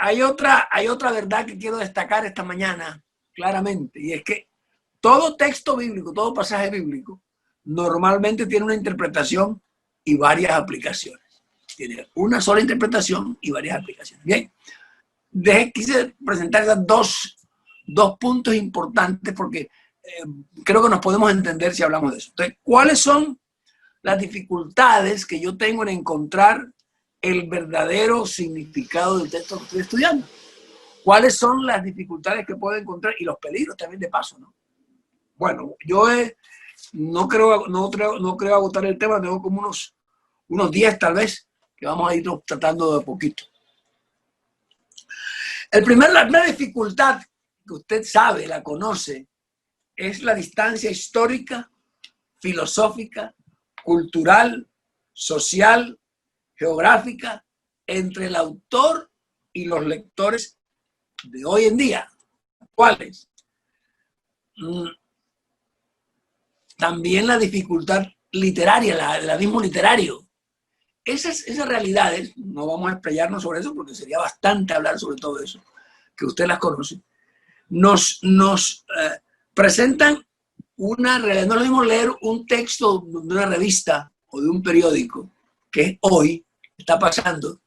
hay otra verdad que quiero destacar esta mañana claramente, y es que todo texto bíblico, todo pasaje bíblico, normalmente tiene una interpretación y varias aplicaciones. Tiene una sola interpretación y varias aplicaciones. Bien, quise presentar esas dos puntos importantes porque creo que nos podemos entender si hablamos de eso. Entonces, ¿cuáles son las dificultades que yo tengo en encontrar el verdadero significado del texto que estoy estudiando? ¿Cuáles son las dificultades que puedo encontrar y los peligros también de paso, ¿no? Bueno, yo no creo agotar el tema, tengo como unos 10 tal vez, que vamos a ir tratando de poquito. La primera dificultad que usted sabe, la conoce, es la distancia histórica, filosófica, cultural, social, geográfica, entre el autor y los lectores de hoy en día. ¿Cuáles? También la dificultad literaria, el abismo literario. Esas realidades, no vamos a explayarnos sobre eso porque sería bastante hablar sobre todo eso, que usted las conoce, nos presentan una realidad. No es lo mismo leer un texto de una revista o de un periódico que hoy está pasando,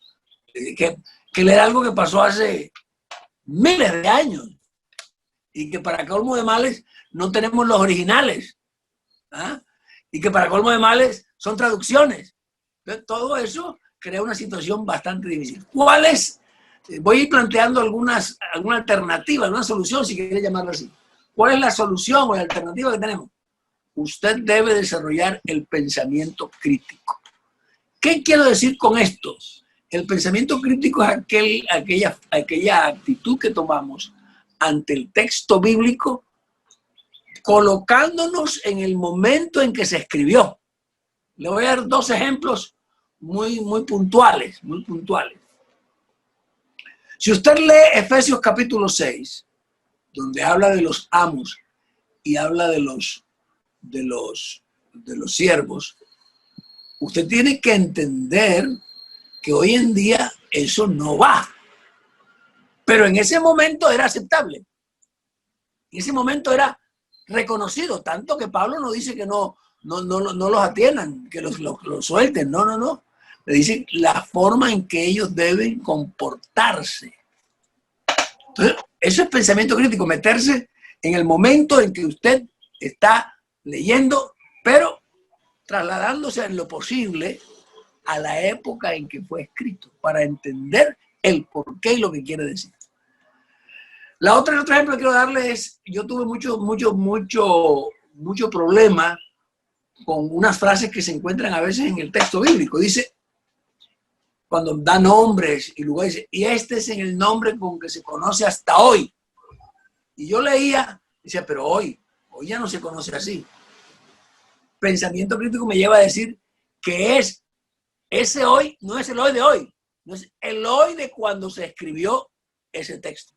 que leer algo que pasó hace miles de años y que para colmo de males no tenemos los originales, ¿ah? Y que para colmo de males son traducciones. Entonces, todo eso crea una situación bastante difícil. ¿Cuál es? Voy a ir planteando alguna alternativa, alguna solución, si quiere llamarlo así. ¿Cuál es la solución o la alternativa que tenemos? Usted debe desarrollar el pensamiento crítico. ¿Qué quiero decir con esto? El pensamiento crítico es aquella actitud que tomamos ante el texto bíblico, colocándonos en el momento en que se escribió. Le voy a dar dos ejemplos muy puntuales. Si usted lee Efesios capítulo 6, donde habla de los amos y habla de los siervos, usted tiene que entender que hoy en día eso no va. Pero en ese momento era aceptable. En ese momento era reconocido, tanto que Pablo no dice que no los atiendan, que los suelten, no. Le dicen la forma en que ellos deben comportarse. Entonces, eso es pensamiento crítico, meterse en el momento en que usted está leyendo, pero trasladándose en lo posible a la época en que fue escrito, para entender el porqué y lo que quiere decir. El otro ejemplo que quiero darle es, yo tuve mucho problema con unas frases que se encuentran a veces en el texto bíblico. Dice, cuando da nombres y luego dice, y este es en el nombre con que se conoce hasta hoy. Y yo leía, decía, pero hoy ya no se conoce así. Pensamiento crítico me lleva a decir que ese hoy no es el hoy de hoy, no es el hoy de cuando se escribió ese texto.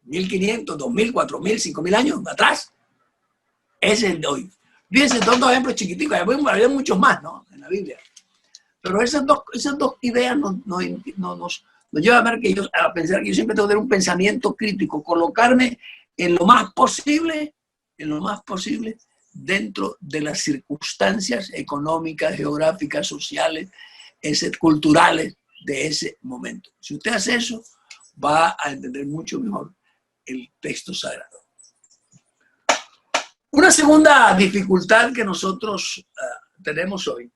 1500, 2000, 4000, 5000 años atrás. Ese es el de hoy. Fíjense, dos ejemplos chiquiticos, había muchos más, ¿no? En la Biblia. Pero esas dos ideas nos llevan a pensar que yo siempre tengo que tener un pensamiento crítico, colocarme en lo más posible dentro de las circunstancias económicas, geográficas, sociales, culturales de ese momento. Si usted hace eso, va a entender mucho mejor el texto sagrado. Una segunda dificultad que nosotros tenemos hoy,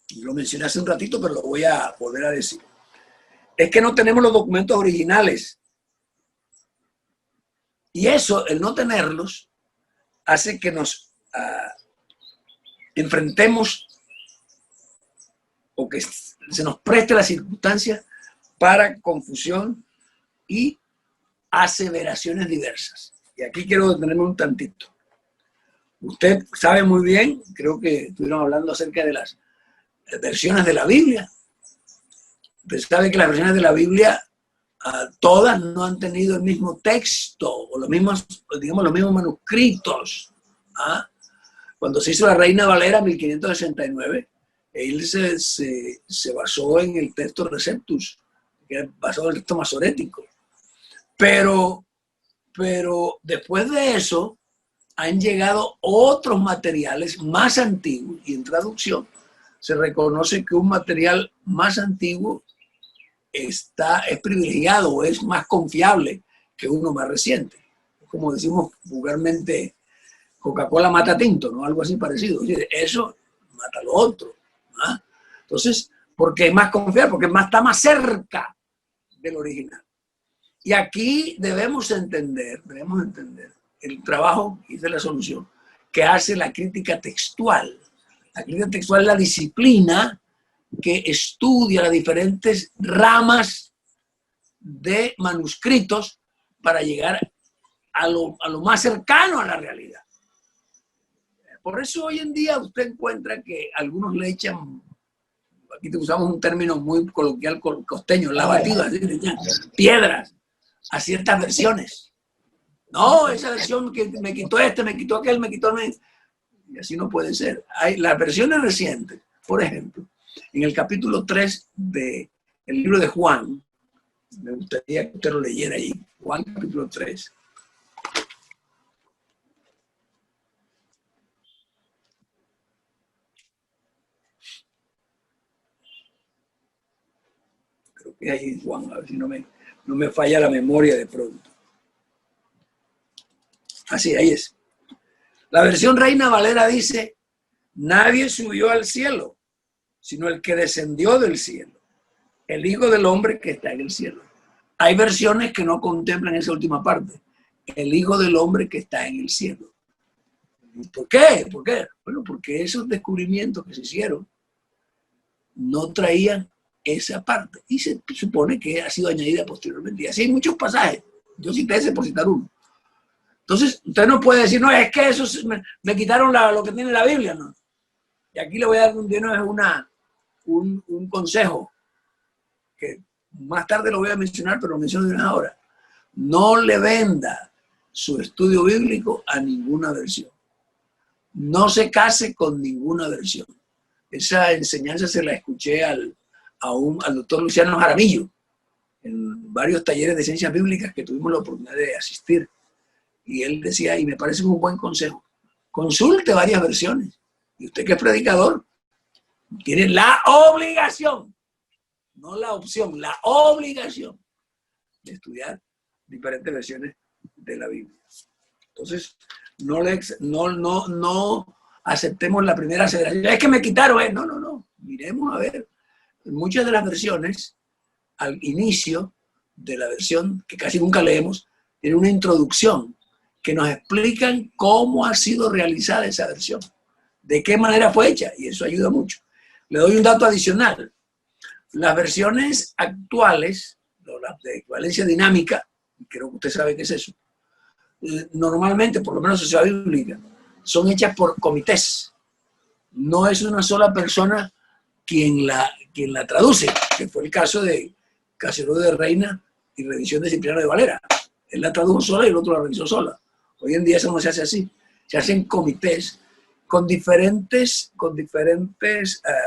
y lo mencioné hace un ratito, pero lo voy a volver a decir, es que no tenemos los documentos originales. Y eso, el no tenerlos, hace que nos enfrentemos o que se nos preste la circunstancia para confusión y aseveraciones diversas. Y aquí quiero detenerme un tantito. Usted sabe muy bien, creo que estuvieron hablando acerca de las versiones de la Biblia. Usted sabe que las versiones de la Biblia todas no han tenido el mismo texto o los mismos manuscritos. Cuando se hizo la Reina Valera en 1569, él se basó en el texto Receptus, que es basado en el texto masorético. Pero después de eso han llegado otros materiales más antiguos y en traducción se reconoce que un material más antiguo es privilegiado o es más confiable que uno más reciente. Como decimos vulgarmente, Coca-Cola mata tinto, ¿no? Algo así parecido. Oye, eso mata lo otro. ¿Ah? Entonces, porque es más confiable, porque está más cerca del original. Y aquí debemos entender el trabajo, y esa es la solución, que hace la crítica textual. La crítica textual es la disciplina que estudia las diferentes ramas de manuscritos para llegar a lo más cercano a la realidad. Por eso hoy en día usted encuentra que algunos le echan, aquí usamos un término muy coloquial costeño, lavativas, le echan piedras a ciertas versiones. No, esa versión que me quitó me quitó aquel, me quitó el... Y así no puede ser. Hay las versiones recientes, por ejemplo, en el capítulo 3 del libro de Juan, me gustaría que usted lo leyera ahí, Juan capítulo 3. Creo que ahí Juan, a ver si no me falla la memoria de pronto. Así, ahí es. La versión Reina Valera dice, nadie subió al cielo, sino el que descendió del cielo, el Hijo del Hombre que está en el cielo. Hay versiones que no contemplan esa última parte, el Hijo del Hombre que está en el cielo. ¿Por qué? ¿Por qué? Bueno, porque esos descubrimientos que se hicieron no traían esa parte y se supone que ha sido añadida posteriormente. Y así hay muchos pasajes. Yo cité ese por citar uno. Entonces, usted no puede decir, no, es que eso me quitaron lo que tiene la Biblia, ¿no? Y aquí le voy a dar un consejo que más tarde lo voy a mencionar, pero lo menciono de una hora. No le venda su estudio bíblico a ninguna versión. No se case con ninguna versión. Esa enseñanza se la escuché al doctor Luciano Jaramillo en varios talleres de ciencias bíblicas que tuvimos la oportunidad de asistir. Y él decía, y me parece un buen consejo, consulte varias versiones. Y usted que es predicador, tiene la obligación, no la opción, la obligación de estudiar diferentes versiones de la Biblia. Entonces, no aceptemos la primera aceleración. Es que me quitaron, no. Miremos a ver. Muchas de las versiones, al inicio de la versión, que casi nunca leemos, tiene una introducción que nos explican cómo ha sido realizada esa versión, de qué manera fue hecha, y eso ayuda mucho. Le doy un dato adicional. Las versiones actuales, las de equivalencia dinámica, creo que usted sabe qué es eso, normalmente, por lo menos en Sociedad Bíblica, son hechas por comités. No es una sola persona quien la traduce, que fue el caso de Caseros de Reina y Revisión de Cipriano de Valera. Él la tradujo sola y el otro la revisó sola. Hoy en día eso no se hace así. Se hacen comités con diferentes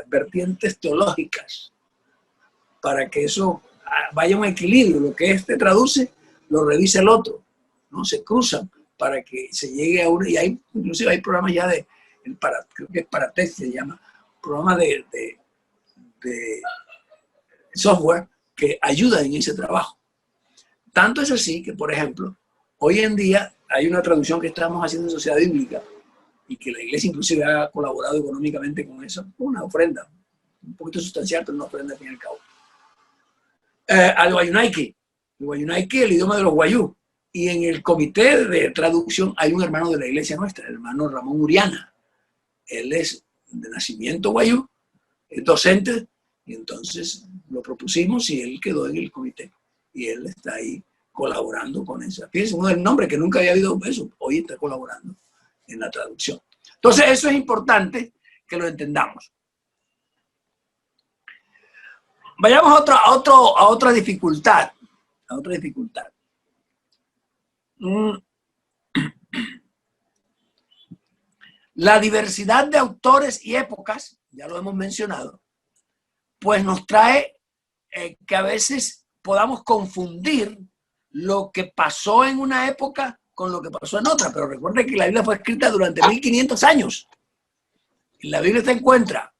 vertientes teológicas para que eso vaya a un equilibrio. Lo que este traduce, lo revisa el otro. ¿No? Se cruzan para que se llegue a uno. Y inclusive hay programas ya creo que es Paratext, se llama, programas de software que ayudan en ese trabajo. Tanto es así que, por ejemplo, hoy en día hay una traducción que estamos haciendo en Sociedad Bíblica y que la iglesia inclusive ha colaborado económicamente con eso, una ofrenda, un poquito sustancial, pero una ofrenda al fin y al cabo. Al Guayunaiki, el idioma de los guayú. Y en el comité de traducción hay un hermano de la iglesia nuestra, el hermano Ramón Uriana. Él es de nacimiento guayú, es docente, y entonces lo propusimos y él quedó en el comité. Y él está ahí colaborando con esa. Fíjense, uno del nombre que nunca había habido eso, hoy está colaborando en la traducción. Entonces, eso es importante que lo entendamos. Vayamos a otra dificultad. La diversidad de autores y épocas, ya lo hemos mencionado, pues nos trae que a veces podamos confundir lo que pasó en una época con lo que pasó en otra. Pero recuerde que la Biblia fue escrita durante 1500 años. En la Biblia se encuentra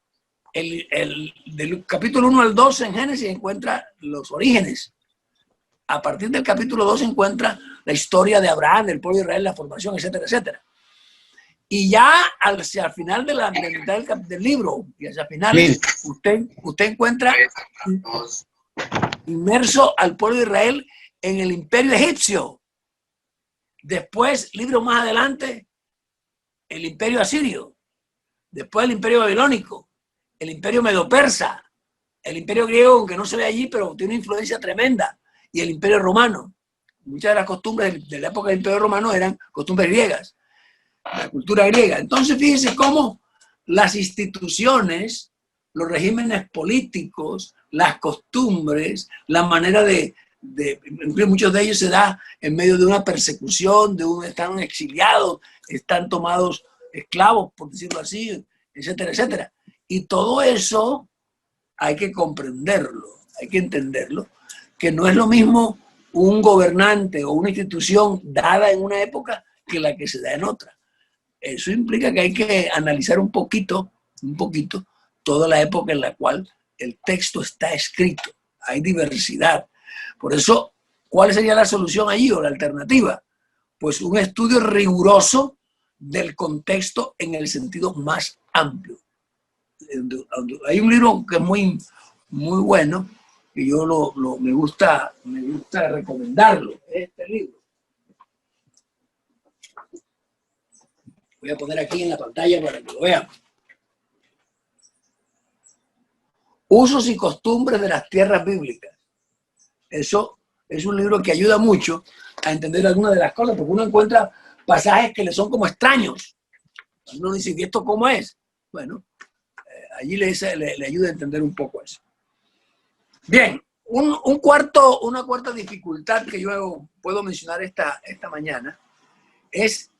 del capítulo 1 al 2 en Génesis, encuentra los orígenes. A partir del capítulo 2 se encuentra la historia de Abraham, del pueblo de Israel, la formación, etcétera, etcétera. Y ya hacia el final de la mitad del libro, y hacia finales, usted encuentra inmerso al pueblo de Israel en el imperio egipcio. Después, libros más adelante, el imperio asirio. Después el imperio babilónico, el imperio medo-persa, el imperio griego, aunque no se ve allí, pero tiene una influencia tremenda, y el imperio romano. Muchas de las costumbres de la época del imperio romano eran costumbres griegas, la cultura griega. Entonces, fíjense cómo las instituciones, los regímenes políticos, las costumbres, la manera muchos de ellos se da en medio de una persecución, están exiliados, están tomados esclavos, por decirlo así, etcétera, etcétera. Y todo eso hay que comprenderlo, hay que entenderlo, que no es lo mismo un gobernante o una institución dada en una época que la que se da en otra. Eso implica que hay que analizar un poquito, toda la época en la cual el texto está escrito. Hay diversidad. Por eso, ¿cuál sería la solución allí o la alternativa? Pues un estudio riguroso del contexto en el sentido más amplio. Hay un libro que es muy bueno, que yo me gusta recomendarlo, este libro. Voy a poner aquí en la pantalla para que lo vean. Usos y costumbres de las tierras bíblicas. Eso es un libro que ayuda mucho a entender algunas de las cosas, porque uno encuentra pasajes que le son como extraños. Uno dice, ¿y esto cómo es? Bueno, allí le ayuda a entender un poco eso. Bien, una cuarta dificultad que yo puedo mencionar esta mañana es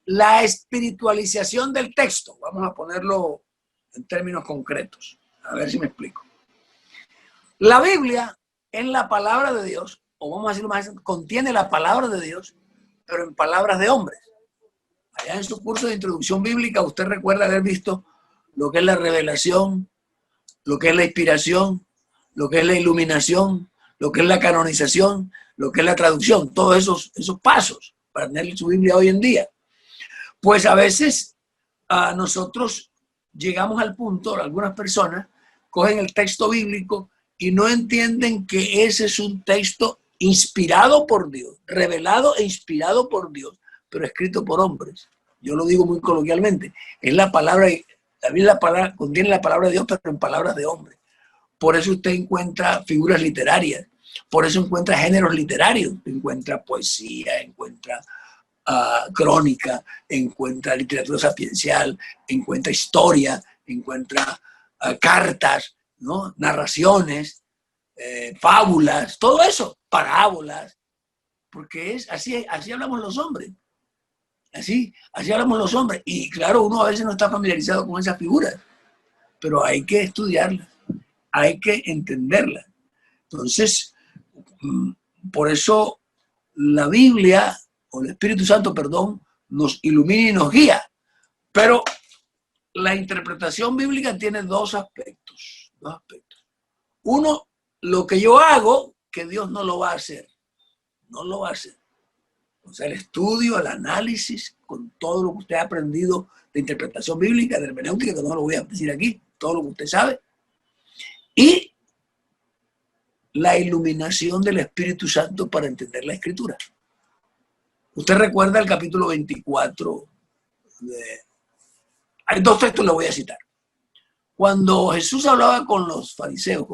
la espiritualización del texto. Vamos a ponerlo en términos concretos. A ver si me explico. La Biblia es la palabra de Dios, o vamos a decirlo más, contiene la palabra de Dios, pero en palabras de hombres. Allá en su curso de introducción bíblica, usted recuerda haber visto lo que es la revelación, lo que es la inspiración, lo que es la iluminación, lo que es la canonización, lo que es la traducción, todos esos pasos para tener su Biblia hoy en día. Pues a veces nosotros llegamos al punto, algunas personas cogen el texto bíblico y no entienden que ese es un texto inspirado por Dios, revelado e inspirado por Dios, pero escrito por hombres. Yo lo digo muy coloquialmente, es la palabra, contiene la palabra de Dios, pero en palabras de hombres. Por eso usted encuentra figuras literarias, por eso encuentra géneros literarios, encuentra poesía, encuentra crónica, encuentra literatura sapiencial, encuentra historia, encuentra cartas, ¿no? Narraciones, fábulas, todo eso, parábolas, porque es así hablamos los hombres. Así hablamos los hombres. Y claro, uno a veces no está familiarizado con esas figuras, pero hay que estudiarlas, hay que entenderlas. Entonces, por eso la Biblia, o el Espíritu Santo, perdón, nos ilumina y nos guía. Pero la interpretación bíblica tiene dos aspectos. Uno, lo que yo hago, que Dios no lo va a hacer. No lo va a hacer. O sea, el estudio, el análisis, con todo lo que usted ha aprendido de interpretación bíblica, de hermenéutica, que no lo voy a decir aquí, todo lo que usted sabe. Y la iluminación del Espíritu Santo para entender la Escritura. Usted recuerda el capítulo 24. Hay dos textos, los voy a citar. Cuando Jesús hablaba con los fariseos,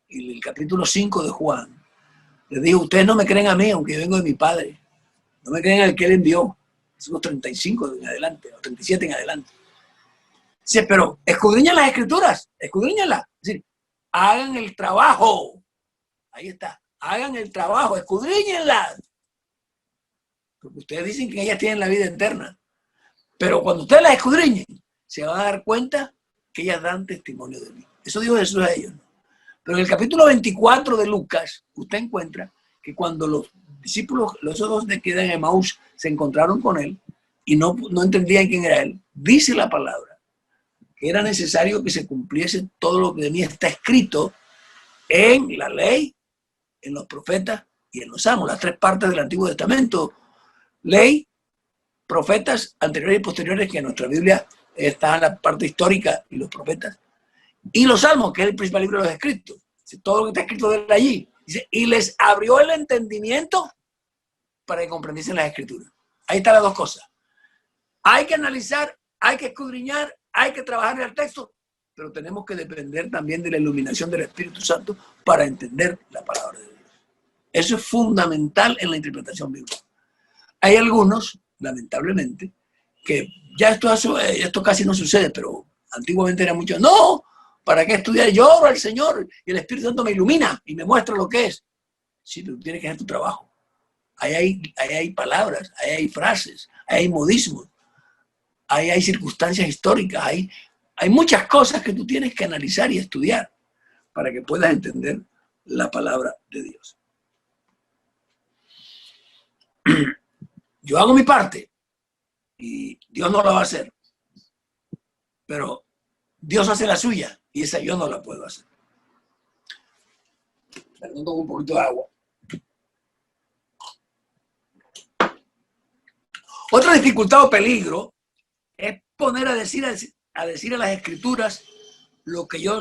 en el capítulo 5 de Juan, les dijo, ustedes no me creen a mí, aunque yo vengo de mi Padre. No me creen al que Él envió. Es unos 35 en adelante, o 37 en adelante. Dice, pero escudriñan las Escrituras, escudriñanlas. Es decir, hagan el trabajo. Ahí está. Hagan el trabajo, escudriñenlas. Porque ustedes dicen que ellas tienen la vida eterna. Pero cuando ustedes las escudriñen, se van a dar cuenta que ellas dan testimonio de mí. Eso dijo Jesús a ellos, ¿no? Pero en el capítulo 24 de Lucas, usted encuentra que cuando los discípulos, los otros que quedan en Emaús, se encontraron con él y no entendían quién era él, dice la palabra que era necesario que se cumpliese todo lo que de mí está escrito en la ley, en los profetas y en los salmos, las tres partes del Antiguo Testamento. Ley, profetas anteriores y posteriores, que en nuestra Biblia está en la parte histórica, y los profetas, y los salmos, que es el principal libro de los escritos. Todo lo que está escrito de allí. Dice, y les abrió el entendimiento para que comprendiesen las escrituras. Ahí están las dos cosas. Hay que analizar, hay que escudriñar, hay que trabajar en el texto, pero tenemos que depender también de la iluminación del Espíritu Santo para entender la palabra de Dios. Eso es fundamental en la interpretación bíblica. Hay algunos, lamentablemente, que ya esto casi no sucede, pero antiguamente era mucho, no, ¿para qué estudiar? Yo oro al Señor y el Espíritu Santo me ilumina y me muestra lo que es. Sí, pero tú tienes que hacer tu trabajo. Ahí hay palabras, ahí hay frases, ahí hay modismos, ahí hay circunstancias históricas, hay muchas cosas que tú tienes que analizar y estudiar para que puedas entender la palabra de Dios. Yo hago mi parte y Dios no la va a hacer, pero Dios hace la suya y esa yo no la puedo hacer. Perdón, tomo un poquito de agua. Otra dificultad o peligro es poner a decir a las escrituras lo que yo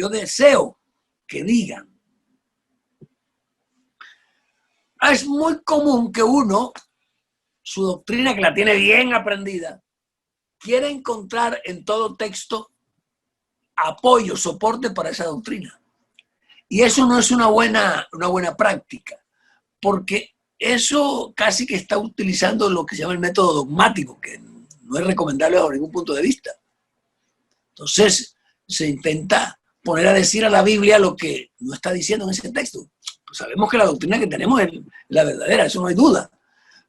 deseo que digan. Es muy común que uno, su doctrina, que la tiene bien aprendida, quiere encontrar en todo texto apoyo, soporte para esa doctrina. Y eso no es una buena práctica, porque eso casi que está utilizando lo que se llama el método dogmático, que no es recomendable bajo ningún punto de vista. Entonces, se intenta poner a decir a la Biblia lo que no está diciendo en ese texto. Pues sabemos que la doctrina que tenemos es la verdadera, eso no hay duda.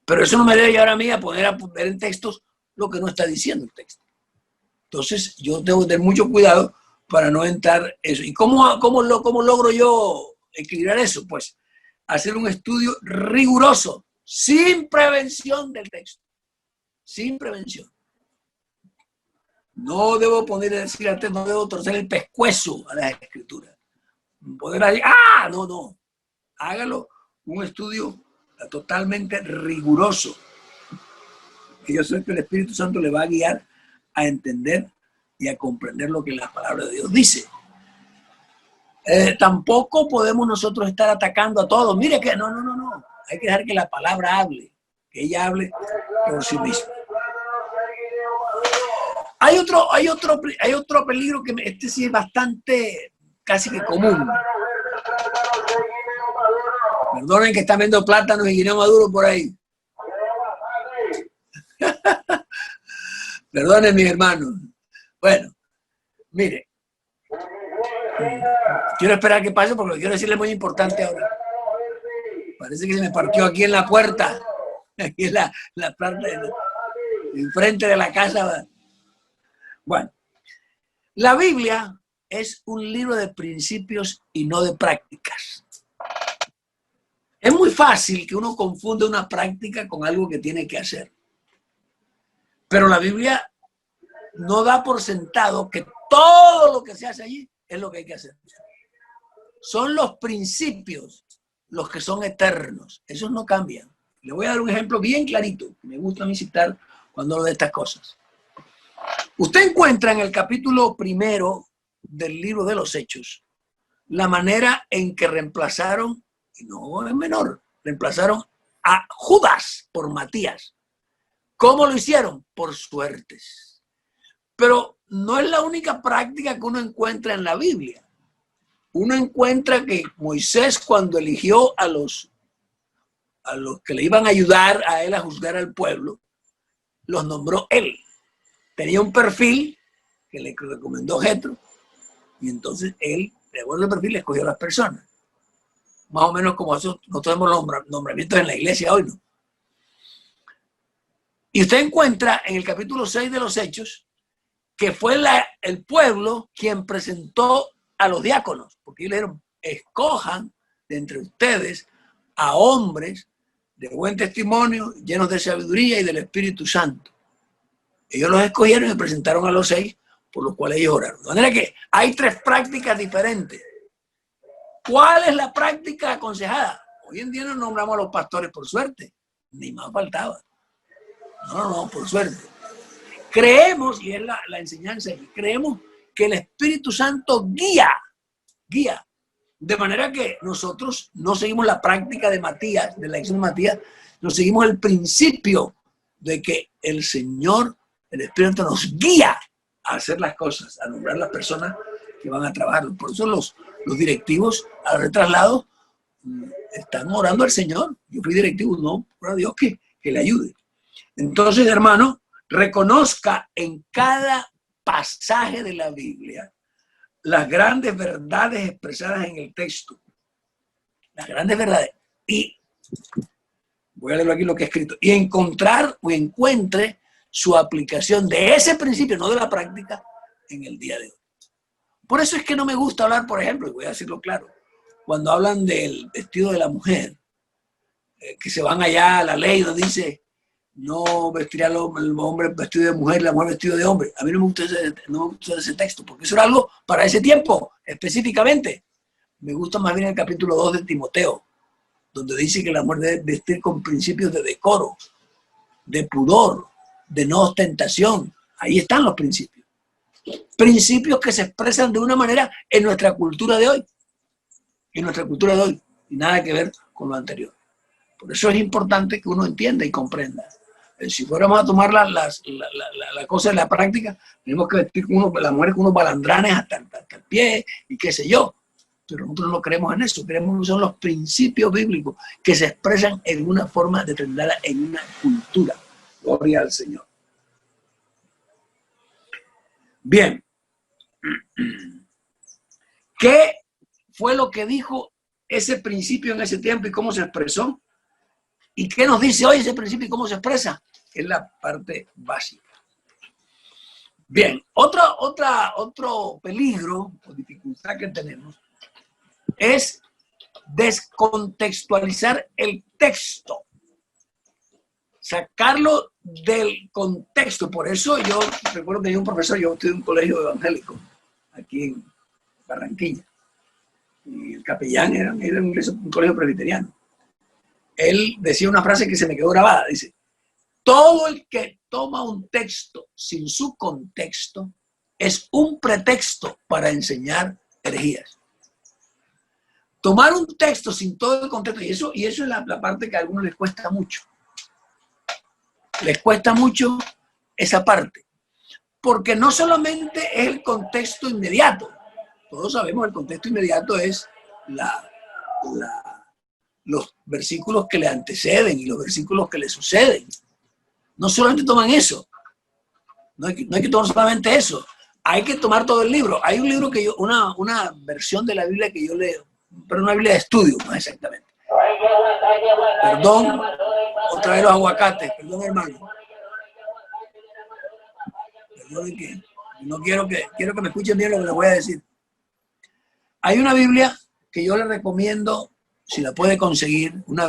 Pero eso no me debe llevar a mí a poner a ver en textos lo que no está diciendo el texto. Entonces, yo tengo que tener mucho cuidado para no entrar eso. ¿Y cómo logro yo equilibrar eso? Pues hacer un estudio riguroso, sin prevención del texto. Sin prevención. No debo poner a decir antes, no debo torcer el pescuezo a las escrituras. Poder decir, no. Hágalo un estudio totalmente riguroso. Que yo sé que el Espíritu Santo le va a guiar a entender y a comprender lo que la palabra de Dios dice. Tampoco podemos nosotros estar atacando a todos. Mire que no. Hay que dejar que la palabra hable, que ella hable por sí misma. Hay otro peligro que este sí es bastante, casi que común. Perdonen que están viendo plátanos y guineo maduro por ahí. Perdonen, mis hermanos. Bueno, mire. Quiero esperar que pase porque lo quiero decirle muy importante ahora. Parece que se me partió aquí en la puerta. Aquí en la planta, enfrente de la casa. Bueno, la Biblia es un libro de principios y no de prácticas. Es muy fácil que uno confunda una práctica con algo que tiene que hacer. Pero la Biblia no da por sentado que todo lo que se hace allí es lo que hay que hacer. Son los principios los que son eternos. Esos no cambian. Le voy a dar un ejemplo bien clarito. Me gusta a mí citar cuando hablo de estas cosas. Usted encuentra en el capítulo 1 del libro de los Hechos la manera en que reemplazaron, y no es menor, reemplazaron a Judas por Matías. ¿Cómo lo hicieron? Por suertes. Pero no es la única práctica que uno encuentra en la Biblia. Uno encuentra que Moisés, cuando eligió a los que le iban a ayudar a él a juzgar al pueblo, los nombró él. Tenía un perfil que le recomendó Jetro, y entonces él, de acuerdo al perfil, le escogió a las personas. Más o menos como nosotros tenemos los nombramientos en la iglesia hoy, ¿no? Y usted encuentra en el capítulo 6 de los Hechos que fue el pueblo quien presentó a los diáconos, porque ellos le dijeron, escojan de entre ustedes a hombres de buen testimonio, llenos de sabiduría y del Espíritu Santo. Ellos los escogieron y presentaron a los 6, por los cuales ellos oraron. De manera que hay 3 prácticas diferentes. ¿Cuál es la práctica aconsejada? Hoy en día no nombramos a los pastores por suerte, ni más faltaba. No, por suerte. Creemos, y es la enseñanza, creemos que el Espíritu Santo guía. De manera que nosotros no seguimos la práctica de Matías, de la lección de Matías, nos seguimos el principio de que el Señor, el Espíritu nos guía a hacer las cosas, a nombrar las personas que van a trabajar. Por eso los directivos a los traslados están orando al Señor. Yo fui directivo, no, por a Dios que le ayude. Entonces, hermano, reconozca en cada pasaje de la Biblia las grandes verdades expresadas en el texto. Las grandes verdades. Y voy a leer aquí lo que he escrito. Y encontrar o encuentre su aplicación de ese principio, no de la práctica, en el día de hoy. Por eso es que no me gusta hablar, por ejemplo, y voy a decirlo claro, cuando hablan del vestido de la mujer, que se van allá a la ley donde dice no vestirá el hombre vestido de mujer, la mujer vestido de hombre. A mí no me gusta ese texto, porque eso era algo para ese tiempo, específicamente. Me gusta más bien el capítulo 2 de Timoteo, donde dice que la mujer debe vestir con principios de decoro, de pudor, de no ostentación. Ahí están los principios. Principios que se expresan de una manera en nuestra cultura de hoy. En nuestra cultura de hoy. Y nada que ver con lo anterior. Por eso es importante que uno entienda y comprenda. Si fuéramos a tomar la cosa de la práctica, tenemos que vestir con las mujeres con unos balandranes hasta el pie y qué sé yo. Pero nosotros no creemos en eso. Creemos que son los principios bíblicos que se expresan en una forma determinada, en una cultura. Gloria al Señor. Bien. ¿Qué fue lo que dijo ese principio en ese tiempo y cómo se expresó? ¿Y qué nos dice hoy ese principio y cómo se expresa? Es la parte básica. Bien, otro peligro o dificultad que tenemos es descontextualizar el texto. Sacarlo del contexto. Por eso yo recuerdo que tenía un profesor, yo estudié en un colegio evangélico aquí en Barranquilla. Y el capellán era un colegio presbiteriano. Él decía una frase que se me quedó grabada. Dice, todo el que toma un texto sin su contexto es un pretexto para enseñar herejías. Tomar un texto sin todo el contexto, y eso es la parte que a algunos les cuesta mucho. Les cuesta mucho esa parte. Porque no solamente es el contexto inmediato. Todos sabemos que el contexto inmediato es los versículos que le anteceden y los versículos que le suceden. No solamente toman eso. No hay que tomar solamente eso. Hay que tomar todo el libro. Hay un libro que una versión de la Biblia que yo leo, pero una Biblia de estudio, más exactamente. Perdón, otra vez los aguacates, perdón hermano. Perdón que no quiero que me escuchen bien lo que les voy a decir. Hay una Biblia que yo le recomiendo, si la puede conseguir, una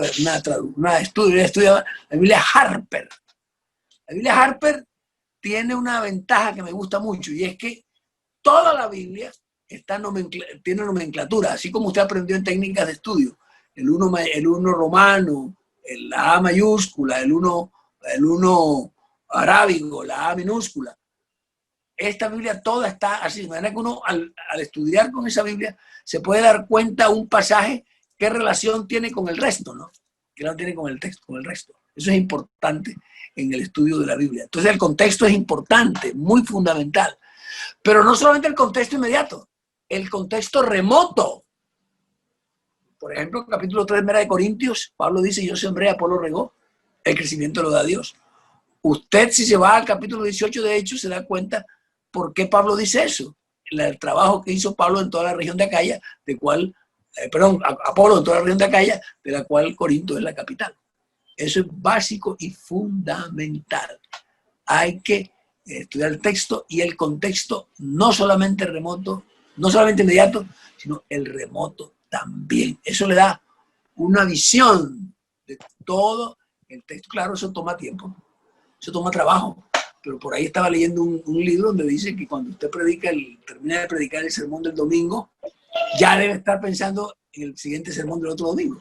estudio, la Biblia Harper. La Biblia Harper tiene una ventaja que me gusta mucho, y es que toda la Biblia tiene nomenclatura, así como usted aprendió en técnicas de estudio. El uno romano, la A mayúscula, el uno arábigo, la A minúscula. Esta Biblia toda está así, de manera que uno al estudiar con esa Biblia se puede dar cuenta un pasaje qué relación tiene con el resto, ¿no? ¿Qué relación tiene con el texto, con el resto? Eso es importante en el estudio de la Biblia. Entonces el contexto es importante, muy fundamental. Pero no solamente el contexto inmediato, el contexto remoto. Por ejemplo, capítulo 3 de Corintios, Pablo dice, yo sembré, Apolo regó, el crecimiento lo da Dios. Usted, si se va al capítulo 18 de Hechos, se da cuenta por qué Pablo dice eso. El trabajo que hizo Pablo en toda la región de Acaya, Apolo en toda la región de Acaya, de la cual Corinto es la capital. Eso es básico y fundamental. Hay que estudiar el texto y el contexto, no solamente remoto, No solamente inmediato, sino el remoto también. Eso le da una visión de todo el texto. Claro, eso toma tiempo, eso toma trabajo. Pero por ahí estaba leyendo un libro donde dice que cuando usted termina de predicar el sermón del domingo, ya debe estar pensando en el siguiente sermón del otro domingo.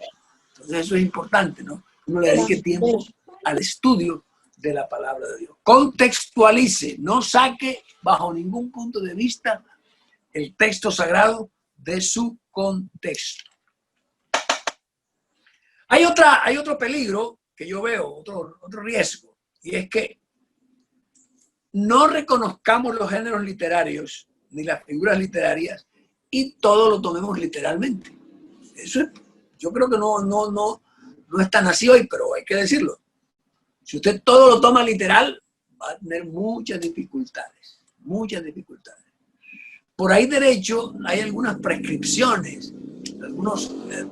Entonces eso es importante, ¿no? Uno le dedique tiempo al estudio de la palabra de Dios. Contextualice, no saque bajo ningún punto de vista el texto sagrado de su contexto. Hay otro peligro que yo veo, otro riesgo, y es que no reconozcamos los géneros literarios ni las figuras literarias y todo lo tomemos literalmente. Eso es, yo creo que no es tan así hoy, pero hay que decirlo. Si usted todo lo toma literal, va a tener muchas dificultades, muchas dificultades. Por ahí derecho hay algunas prescripciones, algunas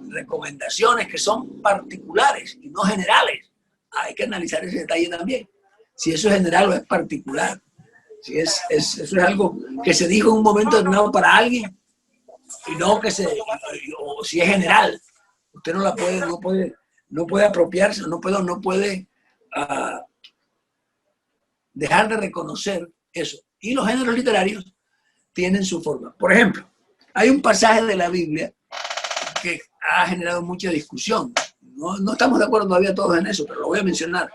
recomendaciones que son particulares y no generales. Hay que analizar ese detalle también. Si eso es general o es particular. Si eso es algo que se dijo en un momento determinado para alguien y no o si es general. Usted no puede apropiarse, no puede dejar de reconocer eso. Y los géneros literarios tienen su forma. Por ejemplo, hay un pasaje de la Biblia que ha generado mucha discusión. No estamos de acuerdo todavía todos en eso, pero lo voy a mencionar.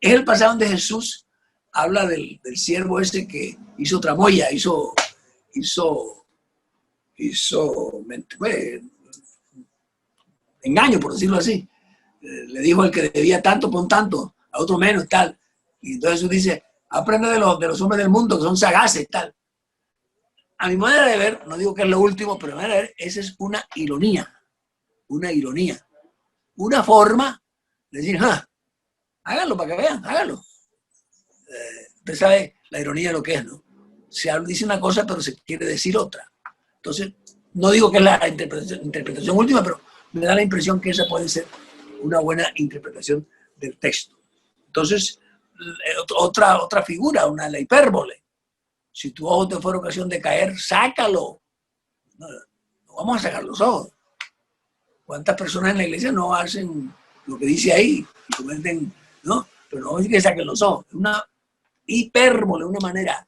Es el pasaje donde Jesús habla del siervo ese que hizo tramoya, hizo engaño, por decirlo así. Le dijo al que debía tanto, pon tanto, a otro menos, tal. Y entonces Jesús dice, aprende de los hombres del mundo, que son sagaces, tal. A mi manera de ver, no digo que es lo último, pero a mi manera de ver, esa es una ironía. Una forma de decir, háganlo para que vean, háganlo. Usted sabe la ironía de lo que es, ¿no? Se dice una cosa, pero se quiere decir otra. Entonces, no digo que es la interpretación última, pero me da la impresión que esa puede ser una buena interpretación del texto. Entonces, otra figura, la hipérbole. Si tu ojo te fuera ocasión de caer, sácalo. No vamos a sacar los ojos. ¿Cuántas personas en la iglesia no hacen lo que dice ahí? Y cometen, ¿no? Pero no es que saquen los ojos. Es una hipérbole, una manera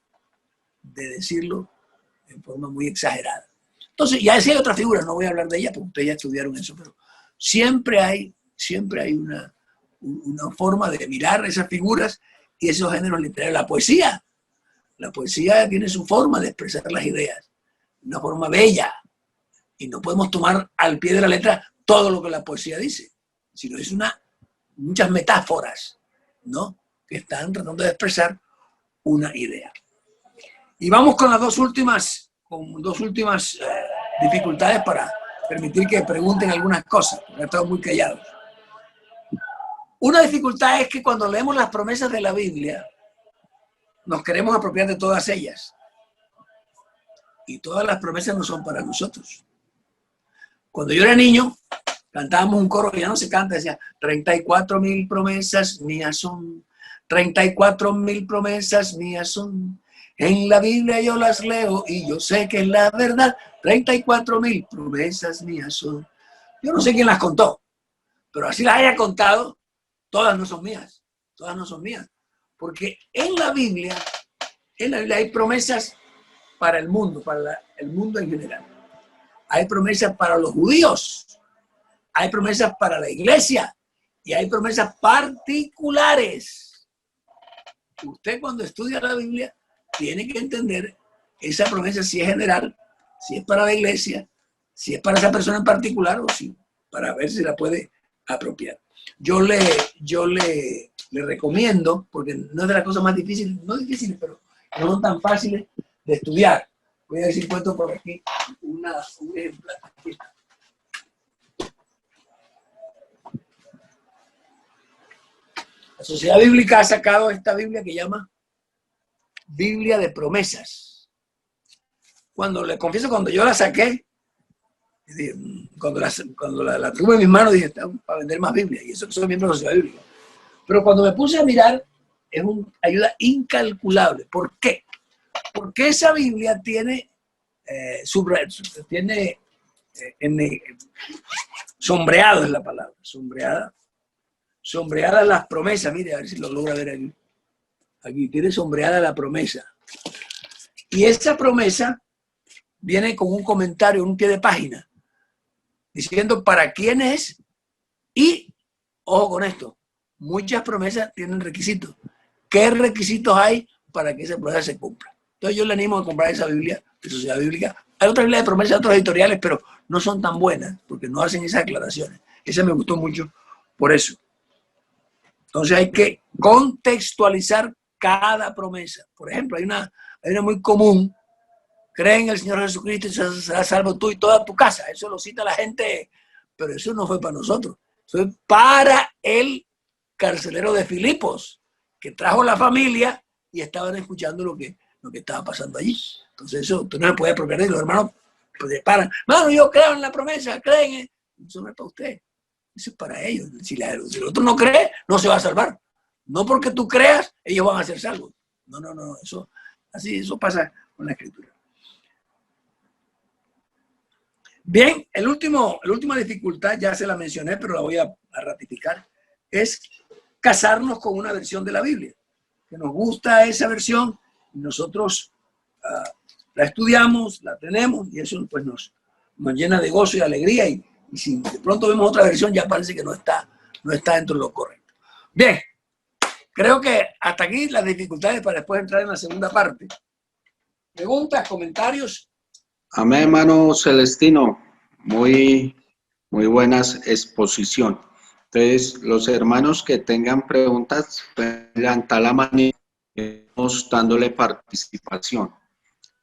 de decirlo en forma muy exagerada. Entonces, ya decía otra figura, no voy a hablar de ella porque ustedes ya estudiaron eso, pero siempre hay una forma de mirar esas figuras y esos géneros literarios. La poesía tiene su forma de expresar las ideas, una forma bella, y no podemos tomar al pie de la letra todo lo que la poesía dice, sino es muchas metáforas, ¿no?, que están tratando de expresar una idea. Y vamos con las dos últimas dificultades para permitir que pregunten algunas cosas, porque han estado muy callados. Una dificultad es que cuando leemos las promesas de la Biblia, nos queremos apropiar de todas ellas. Y todas las promesas no son para nosotros. Cuando yo era niño, cantábamos un coro que ya no se canta, decía, 34,000 promesas mías son, 34,000 promesas mías son. En la Biblia yo las leo y yo sé que es la verdad, 34,000 promesas mías son. Yo no sé quién las contó, pero así las haya contado, todas no son mías, porque en la Biblia hay promesas para el mundo, el mundo en general. Hay promesas para los judíos, hay promesas para la iglesia y hay promesas particulares. Usted cuando estudia la Biblia tiene que entender esa promesa, si es general, si es para la iglesia, si es para esa persona en particular o si para ver si la puede apropiar. Yo le recomiendo, porque no es de las cosas más difíciles, no difíciles, pero no son tan fáciles de estudiar. Voy a decir cuento por aquí un ejemplar. Aquí está. La Sociedad Bíblica ha sacado esta Biblia que llama Biblia de Promesas. Le confieso, cuando yo la saqué, cuando la tuve en mis manos, dije, está para vender más Biblia, y eso que soy miembro de la Sociedad Bíblica. Pero cuando me puse a mirar, es una ayuda incalculable. ¿Por qué? Porque esa Biblia tiene tiene sombreado es la palabra, sombreada las promesas. Mire, a ver si lo logra ver aquí. Aquí tiene sombreada la promesa. Y esa promesa viene con un comentario, un pie de página, diciendo para quién es. Y, ojo con esto, muchas promesas tienen requisitos. ¿Qué requisitos hay para que esa promesa se cumpla? Entonces yo le animo a comprar esa Biblia de Sociedad Bíblica. Hay otras Biblias de promesas, otros editoriales, pero no son tan buenas porque no hacen esas aclaraciones. Esa me gustó mucho por eso. Entonces hay que contextualizar cada promesa. Por ejemplo, hay una muy común: cree en el Señor Jesucristo y serás salvo tú y toda tu casa. Eso lo cita la gente, pero eso no fue para nosotros. Eso fue para el carcelero de Filipos, que trajo la familia y estaban escuchando lo que estaba pasando allí. Entonces eso usted no se puede apropiar de los hermanos, pues paran. Mano, yo creo en la promesa, creen. Eso no es para usted. Eso es para ellos. Si el otro no cree, no se va a salvar. No porque tú creas, ellos van a ser salvos. No. Eso pasa con la Escritura. Bien, la última dificultad, ya se la mencioné, pero la voy a ratificar, es casarnos con una versión de la Biblia. Que nos gusta esa versión y nosotros la estudiamos, la tenemos y eso pues nos llena de gozo y alegría, y si de pronto vemos otra versión ya parece que no está dentro de lo correcto. Bien, creo que hasta aquí las dificultades para después entrar en la segunda parte. ¿Preguntas, comentarios? Amén, hermano Celestino. Muy buena exposición. Entonces, los hermanos que tengan preguntas, pueden levantar la mano y dándole participación.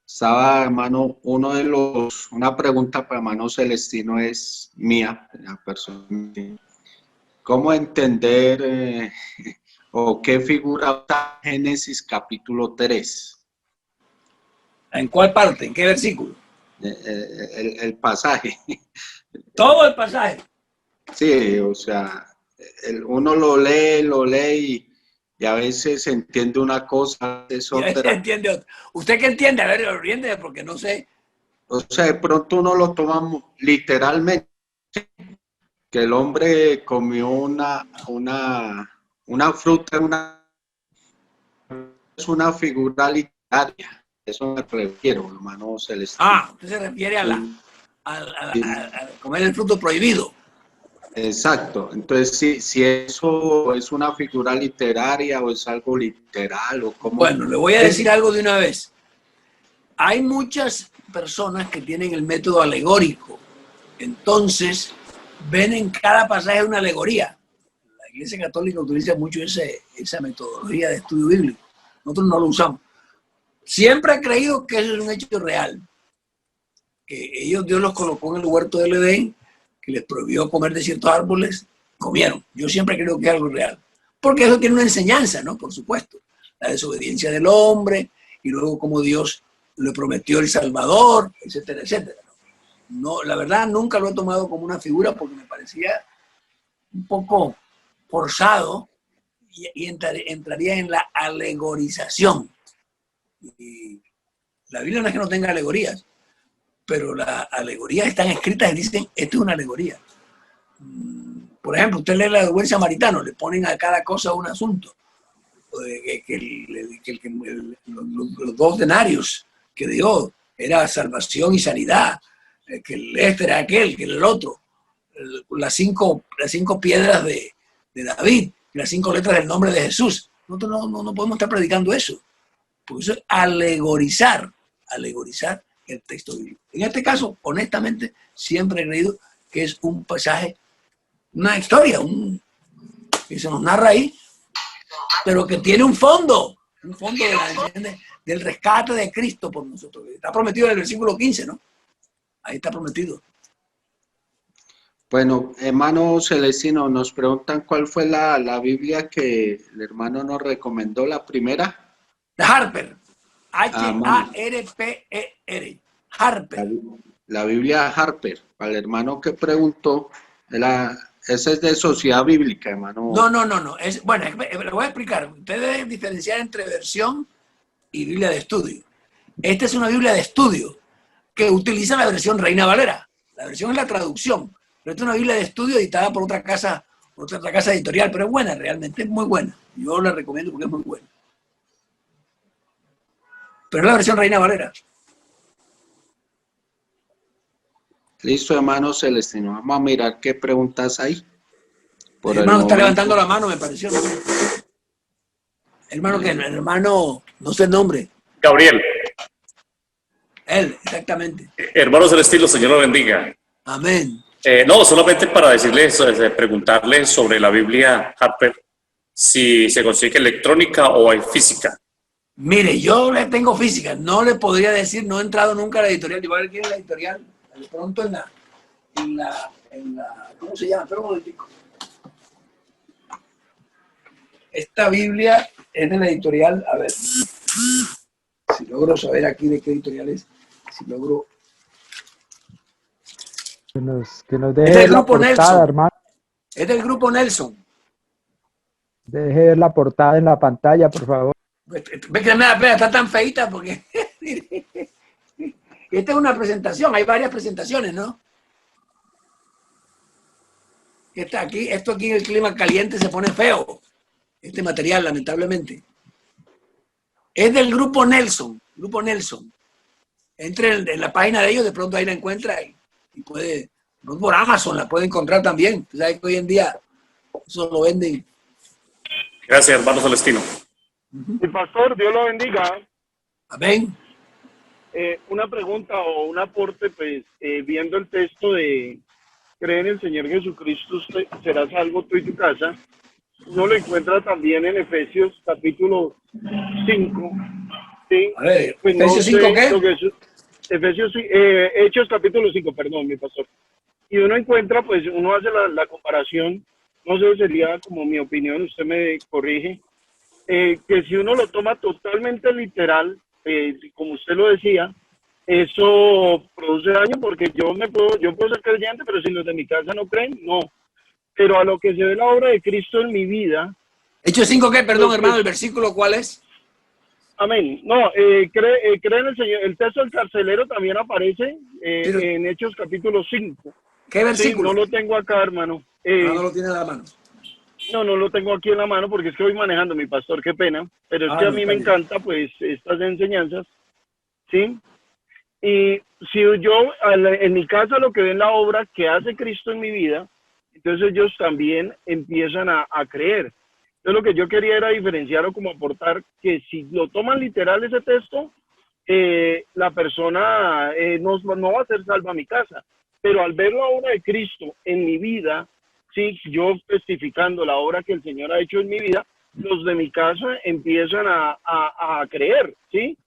Estaba, hermano, una pregunta para hermano Celestino es mía, la persona. ¿Cómo entender o qué figura está Génesis capítulo 3? ¿En cuál parte? ¿En qué versículo? El pasaje. Todo el pasaje. Sí, o sea, uno lo lee y a veces entiende una cosa, es Y a veces otra. entiende otra. ¿Usted qué entiende? A ver, oriente, porque no sé. O sea, de pronto uno lo toma literalmente, que el hombre comió una fruta, es una figura literaria. Eso me refiero, hermano Celestino. Usted se refiere a comer el fruto prohibido. Exacto. Entonces, si eso es una figura literaria o es algo literal o cómo. Bueno, le voy a decir algo de una vez. Hay muchas personas que tienen el método alegórico. Entonces, ven en cada pasaje una alegoría. La Iglesia Católica utiliza mucho esa metodología de estudio bíblico. Nosotros no lo usamos. Siempre he creído que eso es un hecho real. Que Dios los colocó en el huerto del Edén, que les prohibió comer de ciertos árboles, comieron. Yo siempre creo que es algo real. Porque eso tiene una enseñanza, ¿no? Por supuesto. La desobediencia del hombre, y luego como Dios le prometió el Salvador, etcétera, etcétera. No, la verdad nunca lo he tomado como una figura porque me parecía un poco forzado y entraría en la alegorización. Y la Biblia no es que no tenga alegorías, pero las alegorías están escritas y dicen, esto es una alegoría. Por ejemplo, usted lee la del buen samaritano, le ponen a cada cosa un asunto. Los 2 denarios que dio era salvación y sanidad, que este era aquel, que era el otro, las cinco piedras de David, las 5 letras del nombre de Jesús. Nosotros no podemos estar predicando eso, porque eso es alegorizar el texto bíblico. En este caso, honestamente, siempre he creído que es un pasaje, una historia, que se nos narra ahí, pero que tiene un fondo del rescate de Cristo por nosotros. Está prometido en el versículo 15, ¿no? Ahí está prometido. Bueno, hermano Celestino, nos preguntan cuál fue la Biblia que el hermano nos recomendó, la primera. De Harper. H-A-R-P-E-R. Harper. La Biblia Harper. Para el hermano que preguntó, esa es de Sociedad Bíblica, hermano. No. Bueno, le voy a explicar. Usted debe diferenciar entre versión y Biblia de estudio. Esta es una Biblia de estudio. que utiliza la versión Reina Valera. La versión es la traducción. Pero esta es una Biblia de estudio editada por otra casa editorial, pero es buena, realmente es muy buena. Yo la recomiendo porque es muy buena. Pero es la versión Reina Valera. Listo, hermano Celestino. Vamos a mirar qué preguntas hay. El hermano está levantando la mano, me pareció. Hermano, que el hermano, no sé el nombre. Gabriel. Él, exactamente. Hermano Celestino, Señor lo bendiga. Amén. No, solamente para decirles, preguntarles sobre la Biblia Harper, si se consigue electrónica o en física. Mire, yo le tengo física, no le podría decir, no he entrado nunca a la editorial. Yo voy a ver quién es la editorial, de pronto en la ¿cómo se llama? Espera un momentico. Esta Biblia es de la editorial, a ver, si logro saber aquí de qué editorial es, si logro... Que nos deje ver la portada, Nelson. hermano. Es del grupo Nelson. Deje ver la portada en la pantalla, por favor. Ve que me da pena, está tan feita porque... Esta es una presentación, hay varias presentaciones, ¿no? Esto aquí en el clima caliente se pone feo, este material, lamentablemente. Es del grupo Nelson, Entre en la página de ellos, de pronto ahí la encuentra y puede, por Amazon la puede encontrar también. Tú sabes que hoy en día eso lo venden. Gracias, hermano Celestino. Mi pastor, Dios lo bendiga. Amén. Una pregunta o un aporte, pues, viendo el texto de cree en el Señor Jesucristo, será salvo tú y tu casa. Uno lo encuentra también en Efesios capítulo 5. ¿Sí? A ver, pues ¿Efesios 5 qué? Hechos capítulo 5, perdón, mi pastor. Y uno encuentra, pues, uno hace la comparación, no sé, sería como mi opinión, usted me corrige, que si uno lo toma totalmente literal, como usted lo decía, eso produce daño porque yo puedo ser creyente, pero si los de mi casa no creen, no. Pero a lo que se ve la obra de Cristo en mi vida... ¿Hechos 5 qué? Perdón, hermano, ¿el versículo cuál es? Amén. No, cree en el Señor. El texto del carcelero también aparece en Hechos capítulo 5. ¿Qué versículo? Sí, no lo tengo acá, hermano. No lo tiene en la mano. No lo tengo aquí en la mano porque es que voy manejando, mi pastor, qué pena. Pero es que a mí me encanta, pues, estas enseñanzas, ¿sí? Y si yo, en mi casa, lo que ven la obra que hace Cristo en mi vida, entonces ellos también empiezan a creer. Entonces lo que yo quería era diferenciar o como aportar que si lo toman literal ese texto, la persona no va a ser salva a mi casa. Pero al ver la obra de Cristo en mi vida, sí, yo testificando la obra que el Señor ha hecho en mi vida, los de mi casa empiezan a creer, ¿sí?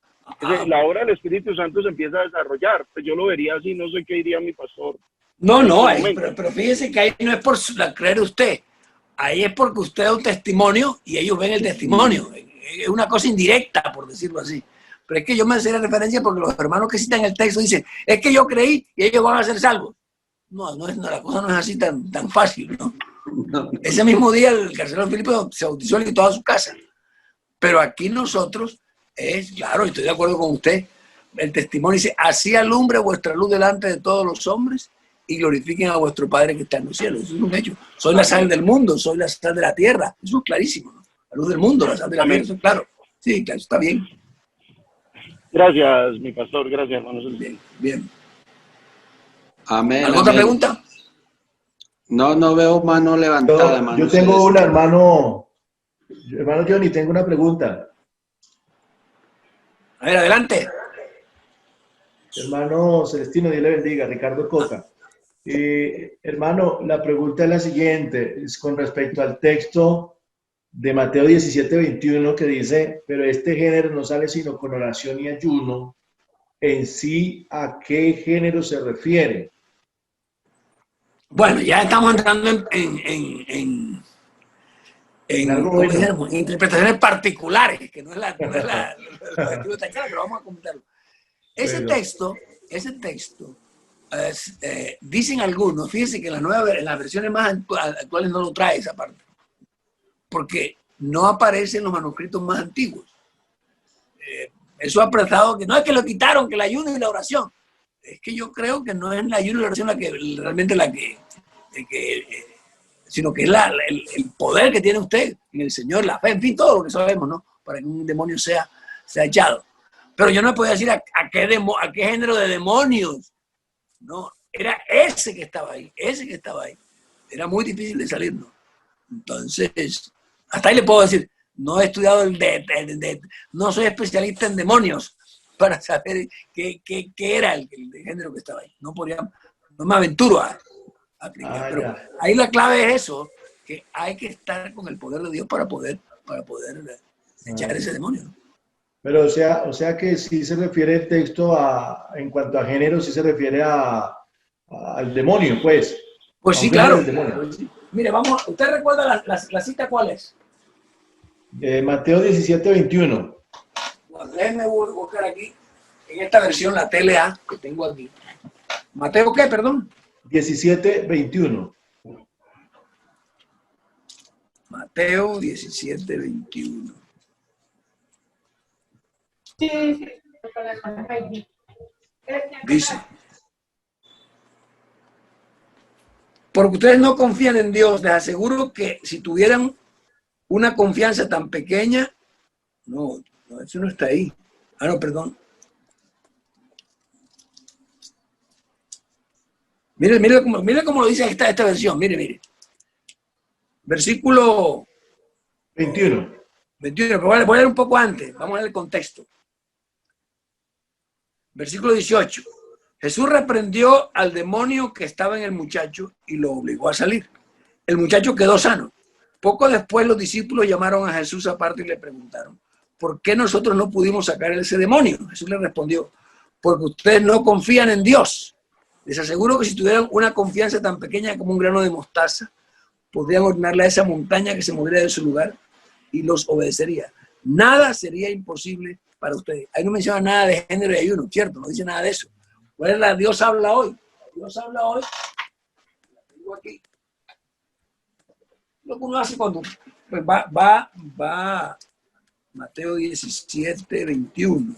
La obra del Espíritu Santo se empieza a desarrollar. Pues yo lo vería así, no sé qué diría mi pastor. No, pero fíjese que ahí no es por creer usted. Ahí es porque usted da un testimonio y ellos ven el testimonio. Es una cosa indirecta, por decirlo así. Pero es que yo me hacía referencia porque los hermanos que citan el texto dicen, es que yo creí y ellos van a ser salvos. No, la cosa no es así tan fácil, ¿no? Ese mismo día el carcelero Filipo se bautizó y toda su casa. Pero aquí nosotros claro, estoy de acuerdo con usted, el testimonio dice, así alumbre vuestra luz delante de todos los hombres y glorifiquen a vuestro Padre que está en los cielos. Eso es un hecho. Soy la sal del mundo, soy la sal de la tierra. Eso es clarísimo, ¿no? La luz del mundo, la sal de la tierra, eso es claro. Sí, claro, está bien. Gracias, mi pastor, gracias, hermanos. Bien. Amén. ¿Alguna otra pregunta? No veo mano levantada, hermano. Yo tengo una, hermano Johnny, tengo una pregunta. A ver, adelante. Hermano Celestino, Dios le bendiga, Ricardo Coca. Hermano, la pregunta es la siguiente, es con respecto al texto de Mateo 17:21 que dice, pero este género no sale sino con oración y ayuno. En sí, ¿a qué género se refiere? Bueno, ya estamos entrando en interpretaciones particulares, que no es la pero vamos a comentarlo. Ese texto, dicen algunos, fíjense que en las versiones más actuales no lo trae esa parte, porque no aparece en los manuscritos más antiguos. Eso ha prestado que no es que lo quitaron, que el ayuno y la oración. es que yo creo que no es la ayuno y la oración realmente sino que es el poder que tiene usted en el Señor, la fe, en fin, todo lo que sabemos, ¿no? Para que un demonio sea echado. Pero yo no podía decir a qué género de demonios, ¿no? Era ese que estaba ahí. Era muy difícil de salir, ¿no? Entonces, hasta ahí le puedo decir, no he estudiado no soy especialista en demonios para saber qué era el género que estaba ahí. No me aventuro a aplicar. Pero ahí la clave es eso, que hay que estar con el poder de Dios para poder echar ese demonio, ¿no? Pero o sea que sí se refiere el texto en cuanto a género, sí se refiere al demonio, pues. Pues sí, claro. Pues sí. Mire, ¿usted recuerda la cita cuál es? Mateo 17, 21. Bueno, déjenme buscar aquí, en esta versión, la TLA que tengo aquí. ¿Mateo qué, perdón? 17, 21. Mateo 17, 21. Dice: porque ustedes no confían en Dios, les aseguro que si tuvieran una confianza tan pequeña, no, eso no está ahí. Ah, no, perdón. Mire cómo lo dice esta versión, mire. Versículo 21. 21, pero voy a leer un poco antes, vamos a leer el contexto. Versículo 18. Jesús reprendió al demonio que estaba en el muchacho y lo obligó a salir. El muchacho quedó sano. Poco después los discípulos llamaron a Jesús aparte y le preguntaron: ¿por qué nosotros no pudimos sacar ese demonio? Jesús le respondió: porque ustedes no confían en Dios. Les aseguro que si tuvieran una confianza tan pequeña como un grano de mostaza, podrían ordenarle a esa montaña que se moviera de su lugar y los obedecería. Nada sería imposible para ustedes. Ahí no menciona nada de género y ayuno, ¿cierto? No dice nada de eso. ¿Cuál es la Dios habla hoy? Dios habla hoy. La tengo aquí. Lo que uno hace cuando pues va Mateo 17, 21.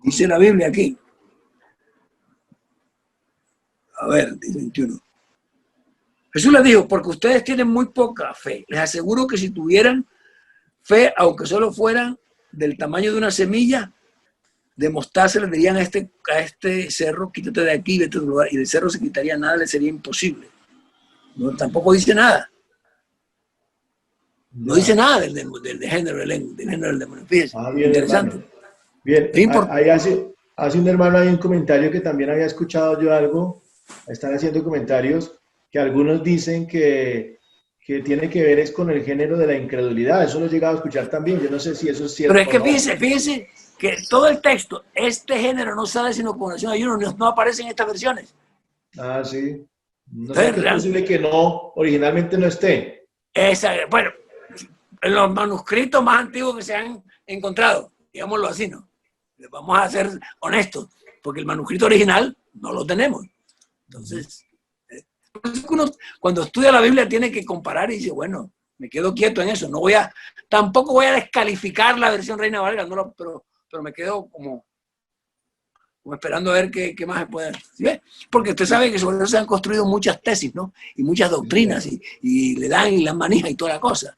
Dice la Biblia aquí. A ver, dice 21. Jesús les dijo: porque ustedes tienen muy poca fe. Les aseguro que si tuvieran fe, aunque solo fueran del tamaño de una semilla de mostaza, le dirían a este cerro: quítate de aquí, vete a otro lugar. Y del cerro se quitaría, nada le sería imposible. No, tampoco dice nada. No dice nada del género del demonio. Fíjense, bien, interesante. Hermano. Bien, ahí hace un hermano ahí un comentario que también había escuchado yo algo. Están haciendo comentarios que algunos dicen que tiene que ver es con el género de la incredulidad. Eso lo he llegado a escuchar también. Yo no sé si eso es cierto. Pero es que o no. fíjense que todo el texto, este género no sale sino con oración ayuno, no aparece en estas versiones. Ah, sí. No sé, es posible que no, originalmente no esté. Bueno, en los manuscritos más antiguos que se han encontrado, digámoslo así, ¿no? Vamos a ser honestos, porque el manuscrito original no lo tenemos. Entonces, uno, cuando estudia la Biblia tiene que comparar y dice: bueno, me quedo quieto en eso. Tampoco voy a descalificar la versión Reina Valera, pero me quedo como esperando a ver qué más se puede hacer. ¿Sí ve? Porque usted sabe que sobre eso se han construido muchas tesis, ¿no? Y muchas doctrinas, y le dan y las manejan y toda la cosa.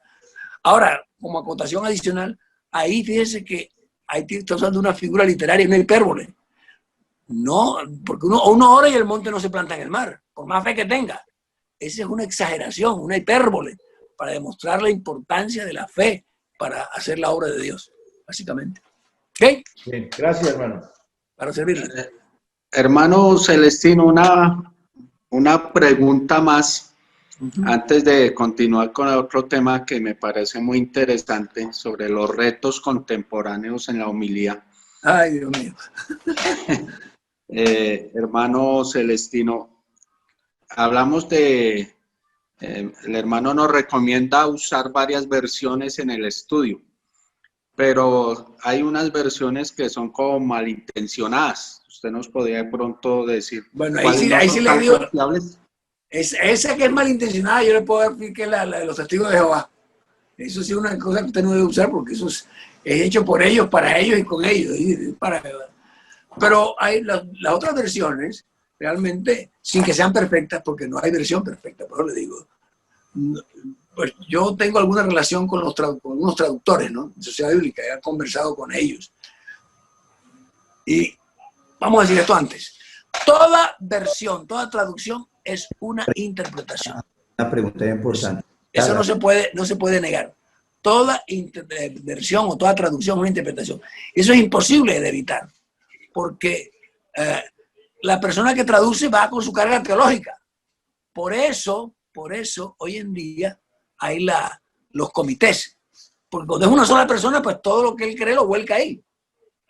Ahora, como acotación adicional, ahí fíjese que ahí está usando una figura literaria, una hipérbole. No, porque uno ora y el monte no se planta en el mar, por más fe que tenga. Esa es una exageración, una hipérbole, para demostrar la importancia de la fe para hacer la obra de Dios, básicamente. ¿Ok? Bien, gracias, hermano. Para servirle. Hermano Celestino, una pregunta más antes de continuar con otro tema que me parece muy interesante sobre los retos contemporáneos en la homilía. Ay, Dios mío. Hermano Celestino, hablamos de, el hermano nos recomienda usar varias versiones en el estudio, pero hay unas versiones que son como malintencionadas. ¿Usted nos podría de pronto decir? Bueno, ahí sí le digo. Esa que es malintencionada, yo le puedo decir que es la de los testigos de Jehová. Eso sí es una cosa que usted no debe usar porque eso es hecho por ellos, para ellos y con ellos. Pero hay las otras versiones, realmente, sin que sean perfectas, porque no hay versión perfecta, por eso le digo. Pues yo tengo alguna relación con unos traductores, ¿no? De Sociedad Bíblica, he conversado con ellos. Y vamos a decir esto antes. Toda versión, toda traducción es una interpretación. Una pregunta importante. Eso no se puede negar. Toda versión o toda traducción es una interpretación. Eso es imposible de evitar, porque la persona que traduce va con su carga teológica. Por eso, hoy en día hay los comités. Porque cuando es una sola persona, pues todo lo que él cree lo vuelca ahí.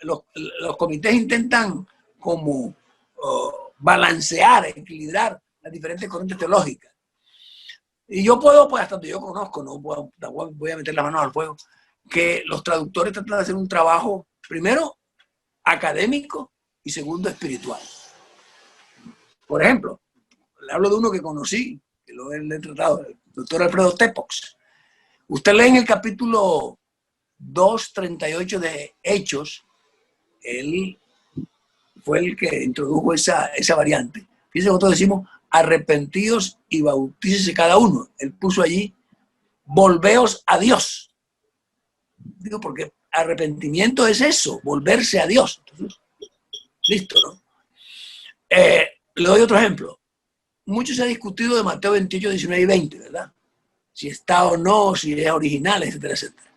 Los comités intentan como balancear, equilibrar las diferentes corrientes teológicas. Y yo puedo, pues hasta donde yo conozco, no voy a meter las manos al fuego, que los traductores tratan de hacer un trabajo, primero, académico y segundo, espiritual. Por ejemplo, le hablo de uno que conocí, que lo he tratado, el doctor Alfredo Tepox. Usted lee en el capítulo 2:38 de Hechos, él fue el que introdujo esa variante. Fíjense, nosotros decimos, arrepentidos y bautícese cada uno. Él puso allí, volveos a Dios. Digo, porque arrepentimiento es eso, volverse a Dios. Entonces, listo, ¿no? Le doy otro ejemplo. Mucho se ha discutido de Mateo 28, 19 y 20, ¿verdad? Si está o no, si es original, etcétera, etcétera.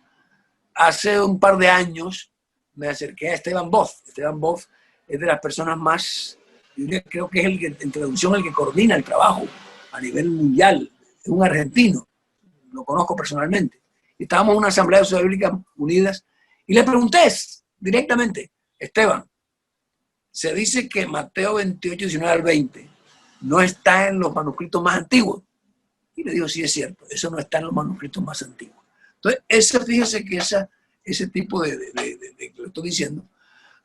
Hace un par de años me acerqué a Esteban Boz. Esteban Boz es de las personas más, yo creo que es el que, en traducción, el que coordina el trabajo a nivel mundial. Es un argentino, lo conozco personalmente. Estábamos en una asamblea de Sociedades Bíblicas Unidas y le pregunté directamente, Esteban, se dice que Mateo 28, 19 al 20 no está en los manuscritos más antiguos. Y le digo, sí, es cierto, eso no está en los manuscritos más antiguos. Entonces, fíjese que ese tipo de que lo estoy diciendo,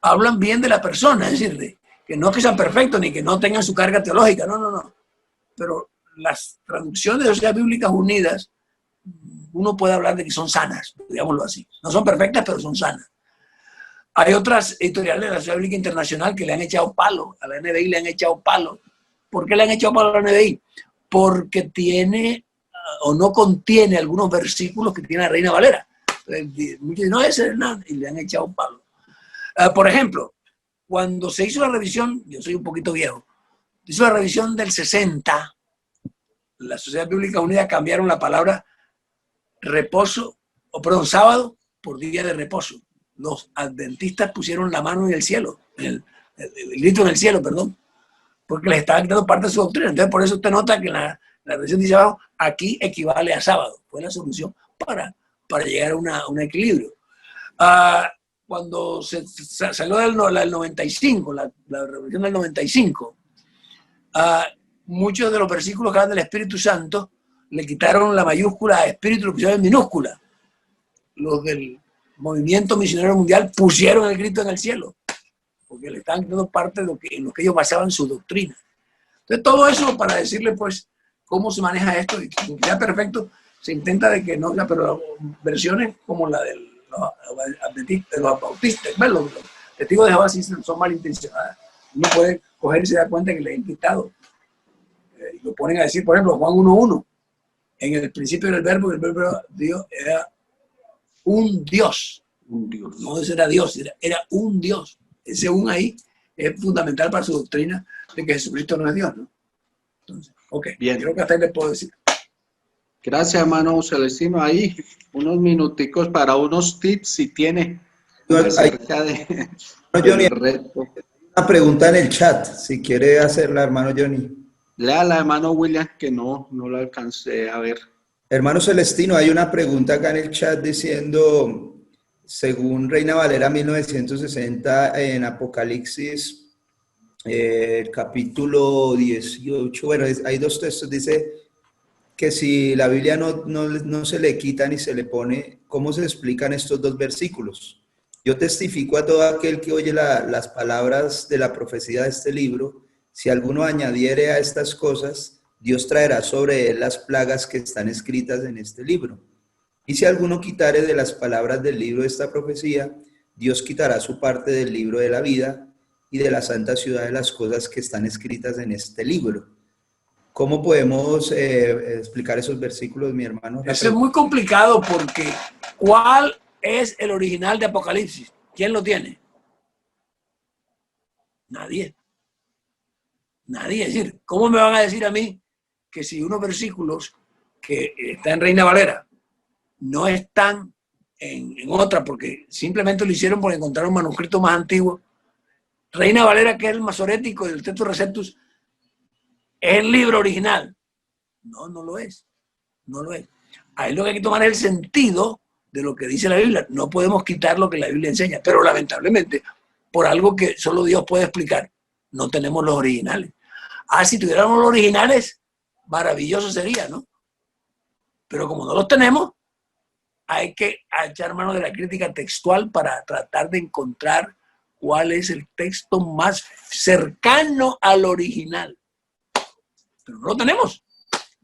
hablan bien de la persona, es decir, que no que sean perfectos ni que no tengan su carga teológica, no. Pero las traducciones de Sociedades Bíblicas Unidas, uno puede hablar de que son sanas, digámoslo así. No son perfectas, pero son sanas. Hay otras editoriales de la Sociedad Bíblica Internacional que le han echado palo, a la NBI le han echado palo. ¿Por qué le han echado palo a la NBI? Porque tiene o no contiene algunos versículos que tiene la Reina Valera. Muchos dicen, no, ese es nada, y le han echado un palo. Por ejemplo, cuando se hizo la revisión, yo soy un poquito viejo, se hizo la revisión del 60, la Sociedad Bíblica Unida cambiaron la palabra reposo, sábado por día de reposo. Los adventistas pusieron la mano en el cielo, el grito en el cielo, perdón, porque les estaban quitando parte de su doctrina. Entonces, por eso usted nota que la revisión dice abajo, aquí equivale a sábado. Fue la solución para llegar a un equilibrio. Cuando se salió del 95, la revisión del 95, muchos de los versículos que hablan del Espíritu Santo le quitaron la mayúscula a Espíritu y lo pusieron en minúscula. Los del Movimiento Misionero Mundial pusieron el grito en el cielo, porque le estaban quitando parte de en lo que ellos basaban su doctrina. Entonces, todo eso para decirle, pues, cómo se maneja esto, y que sea perfecto, se intenta de que no sea, pero versiones como la de los bautistas, los testigos de Jehová sí son malintencionadas. Uno puede coger y se da cuenta que le han quitado. Y lo ponen a decir, por ejemplo, Juan 1:1, en el principio era el verbo, y el verbo Dios era un Dios. No era Dios, era un Dios. Ese un ahí es fundamental para su doctrina de que Jesucristo no es Dios, ¿no? Entonces, ok, bien. Creo que hasta ahí le puedo decir. Gracias, hermano Celestino. Ahí unos minuticos para unos tips, si tiene. Acerca de Johnny, una pregunta en el chat, si quiere hacerla, hermano Johnny. Léala, hermano William, que no la alcancé a ver. Hermano Celestino, hay una pregunta acá en el chat diciendo, según Reina Valera 1960, en Apocalipsis, el capítulo 18, bueno, hay dos textos, dice que si la Biblia no se le quita ni se le pone, ¿cómo se explican estos dos versículos? Yo testifico a todo aquel que oye las palabras de la profecía de este libro, si alguno añadiere a estas cosas, Dios traerá sobre él las plagas que están escritas en este libro. Y si alguno quitare de las palabras del libro de esta profecía, Dios quitará su parte del libro de la vida y de la santa ciudad de las cosas que están escritas en este libro. ¿Cómo podemos explicar esos versículos, mi hermano? Eso es muy complicado porque ¿cuál es el original de Apocalipsis? ¿Quién lo tiene? Nadie. Nadie. Es decir, ¿cómo me van a decir a mí que si unos versículos que están en Reina Valera no están en otra, porque simplemente lo hicieron por encontrar un manuscrito más antiguo? Reina Valera, que es el masorético del Textus Receptus, es el libro original. No, no lo es. No lo es. Ahí lo que hay que tomar es el sentido de lo que dice la Biblia. No podemos quitar lo que la Biblia enseña, pero lamentablemente, por algo que solo Dios puede explicar, no tenemos los originales. Ah, si tuviéramos los originales, maravilloso sería, ¿no? Pero como no los tenemos, hay que echar mano de la crítica textual para tratar de encontrar cuál es el texto más cercano al original. Pero no lo tenemos.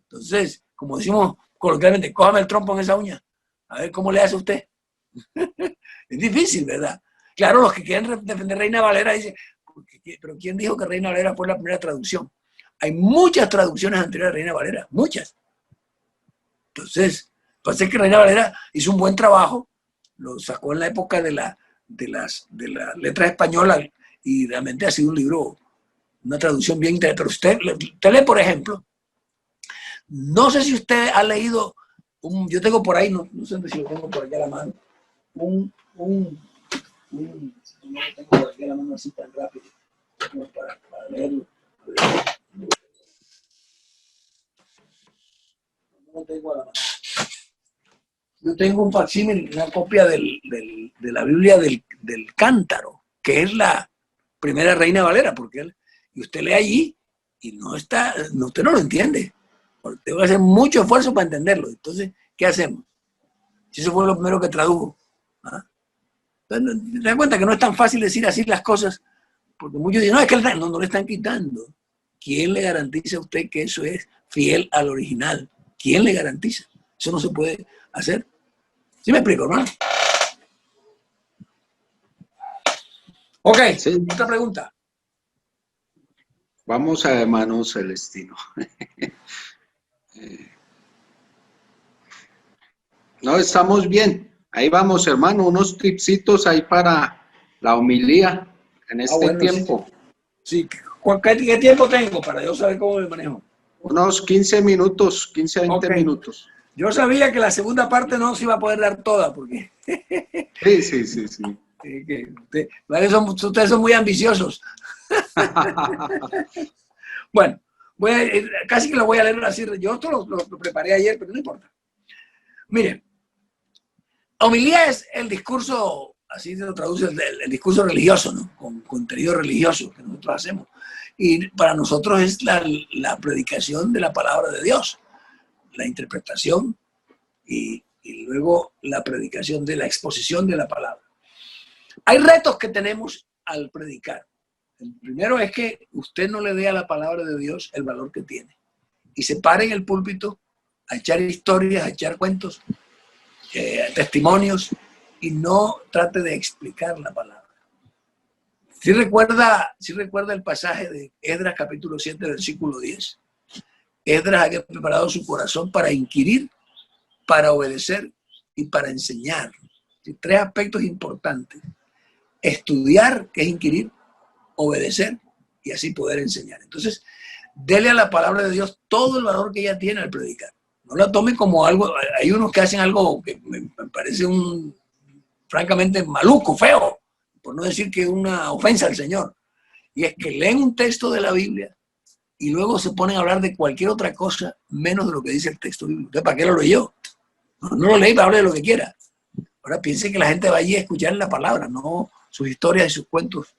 Entonces, como decimos coloquialmente, cójame el trompo en esa uña. A ver cómo le hace usted. Es difícil, ¿verdad? Claro, los que quieren defender Reina Valera dicen, pero ¿quién dijo que Reina Valera fue la primera traducción? Hay muchas traducciones anteriores a Reina Valera, muchas. Entonces, parece que Reina Valera hizo un buen trabajo, lo sacó en la época de las letras españolas y realmente ha sido un libro, una traducción bien interesante. Pero usted lee, por ejemplo, no sé si usted ha leído, yo tengo por ahí, no sé si lo tengo por aquí a la mano, no lo tengo por aquí a la mano así tan rápido, para leerlo. No lo tengo a la mano. Yo tengo un facsímil, una copia de la Biblia del Cántaro, que es la primera Reina Valera, y usted lee allí y usted no lo entiende. Tengo que hacer mucho esfuerzo para entenderlo. Entonces, ¿qué hacemos? Si eso fue lo primero que tradujo. ¿Ah? Entonces, te das cuenta que no es tan fácil decir así las cosas, porque muchos dicen, no, es que no le están quitando. ¿Quién le garantiza a usted que eso es fiel al original? ¿Quién le garantiza? Eso no se puede hacer. ¿Sí me explico, no? Ok, sí. Otra pregunta. Vamos a hermano Celestino. No, estamos bien. Ahí vamos, hermano, unos tipsitos ahí para la homilía en este tiempo. Sí. ¿Qué tiempo tengo para yo saber cómo me manejo? Unos 15 minutos, 15 a 20 minutos. Yo sabía que la segunda parte no se iba a poder dar toda, porque... Sí. Ustedes son muy ambiciosos. Bueno, casi que lo voy a leer así. Yo esto lo preparé ayer, pero no importa. Miren, homilía es el discurso, así se lo traduce, el discurso religioso, ¿no? Con contenido religioso que nosotros hacemos. Y para nosotros es la predicación de la palabra de Dios, la interpretación y luego la predicación de la exposición de la palabra. Hay retos que tenemos al predicar. El primero es que usted no le dé a la palabra de Dios el valor que tiene. Y se pare en el púlpito a echar historias, a echar cuentos, testimonios, y no trate de explicar la palabra. ¿Sí recuerda el pasaje de Esdras capítulo 7, versículo 10? Esdras había preparado su corazón para inquirir, para obedecer y para enseñar. Tres aspectos importantes. Estudiar, que es inquirir, obedecer y así poder enseñar. Entonces, dele a la palabra de Dios todo el valor que ella tiene al predicar. No la tome como algo, hay unos que hacen algo que me parece francamente maluco, feo, por no decir que es una ofensa al Señor. Y es que leen un texto de la Biblia y luego se ponen a hablar de cualquier otra cosa menos de lo que dice el texto bíblico. Entonces, ¿para qué lo leyó? No lo leí para hablar de lo que quiera. Ahora piense que la gente va allí a escuchar la palabra, no sus historias y sus cuentos.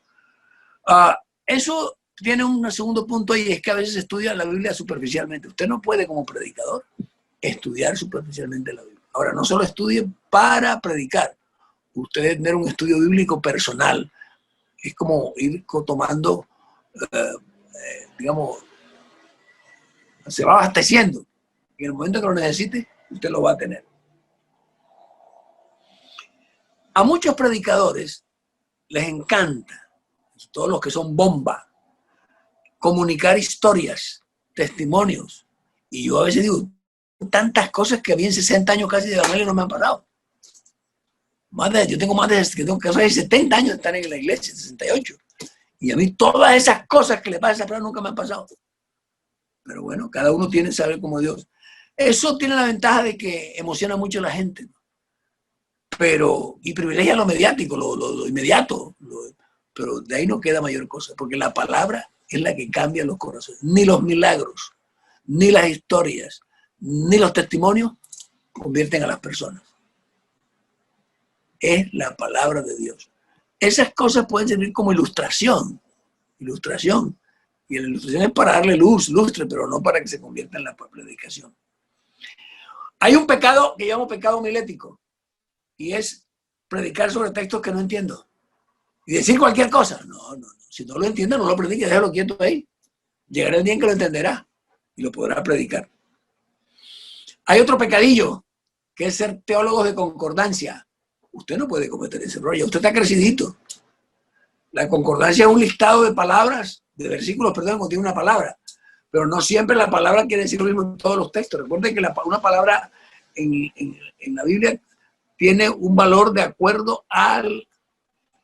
Eso tiene un segundo punto y es que a veces se estudia la Biblia superficialmente. Usted no puede como predicador estudiar superficialmente la Biblia. Ahora, no solo estudie para predicar. Usted debe tener un estudio bíblico personal. Es como ir tomando, digamos, se va abasteciendo. Y en el momento que lo necesite, usted lo va a tener. A muchos predicadores les encanta, todos los que son bomba, comunicar historias, testimonios. Y yo a veces digo, tantas cosas que a mí en 60 años casi de evangelio no me han pasado. Yo tengo más de 70 años de estar en la iglesia, 68. Y a mí todas esas cosas que le pasan a esa persona nunca me han pasado. Pero bueno, cada uno tiene que saber como Dios. Eso tiene la ventaja de que emociona mucho a la gente. Pero, y privilegia lo mediático, lo inmediato. Pero de ahí no queda mayor cosa, porque la palabra es la que cambia los corazones. Ni los milagros, ni las historias, ni los testimonios convierten a las personas. Es la palabra de Dios. Esas cosas pueden servir como ilustración. Y la ilustración es para darle lustre, pero no para que se convierta en la predicación. Hay un pecado que llamo pecado homilético, y es predicar sobre textos que no entiendo. Y decir cualquier cosa. No. Si no lo entiende, no lo predique, déjalo quieto ahí. Llegará el día en que lo entenderá y lo podrá predicar. Hay otro pecadillo, que es ser teólogos de concordancia. Usted no puede cometer ese error, usted está crecidito. La concordancia es un listado de palabras, de versículos, perdón, contiene una palabra. Pero no siempre la palabra quiere decir lo mismo en todos los textos. Recuerden que una palabra en la Biblia tiene un valor de acuerdo al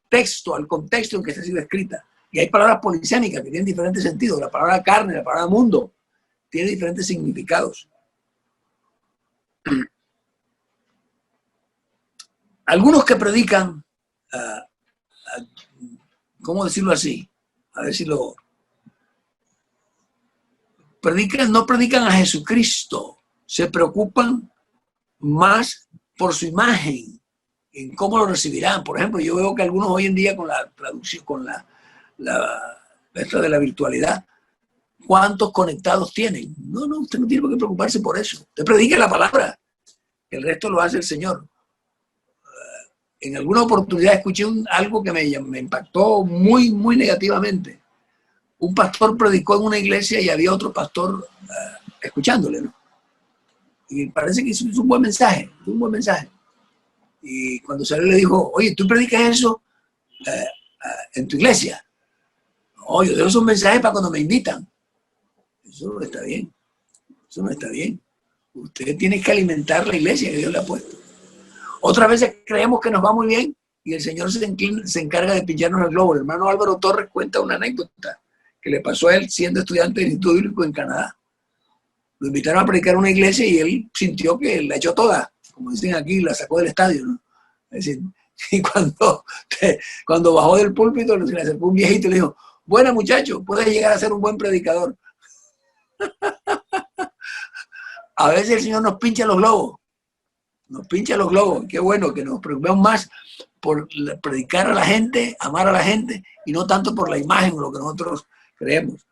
texto, al contexto en que está sido escrita. Y hay palabras polisiánicas que tienen diferentes sentidos. La palabra carne, la palabra mundo, tiene diferentes significados. Algunos que predican, ¿cómo decirlo así? A ver si lo... no predican a Jesucristo, se preocupan más por su imagen, en cómo lo recibirán. Por ejemplo, yo veo que algunos hoy en día con la traducción, con esta de la virtualidad, ¿cuántos conectados tienen? No, usted no tiene por qué preocuparse por eso. Usted predique la palabra, el resto lo hace el Señor. En alguna oportunidad escuché algo que me impactó muy, muy negativamente. Un pastor predicó en una iglesia y había otro pastor escuchándole, ¿no? Y parece que hizo un buen mensaje, Y cuando salió le dijo, oye, ¿tú predicas eso en tu iglesia? No, yo doy esos mensajes para cuando me invitan. Eso no está bien. Usted tiene que alimentar la iglesia que Dios le ha puesto. Otras veces creemos que nos va muy bien y el Señor se encarga de pincharnos el globo. El hermano Álvaro Torres cuenta una anécdota que le pasó a él siendo estudiante del Instituto Bíblico en Canadá. Lo invitaron a predicar en una iglesia y él sintió que la echó toda, como dicen aquí, la sacó del estadio, ¿no? Es decir, y cuando bajó del púlpito se le acercó un viejito y le dijo, bueno muchacho, puedes llegar a ser un buen predicador. A veces el Señor nos pincha los globos. Qué bueno que nos preocupemos más por predicar a la gente, amar a la gente, y no tanto por la imagen o lo que nosotros creemos.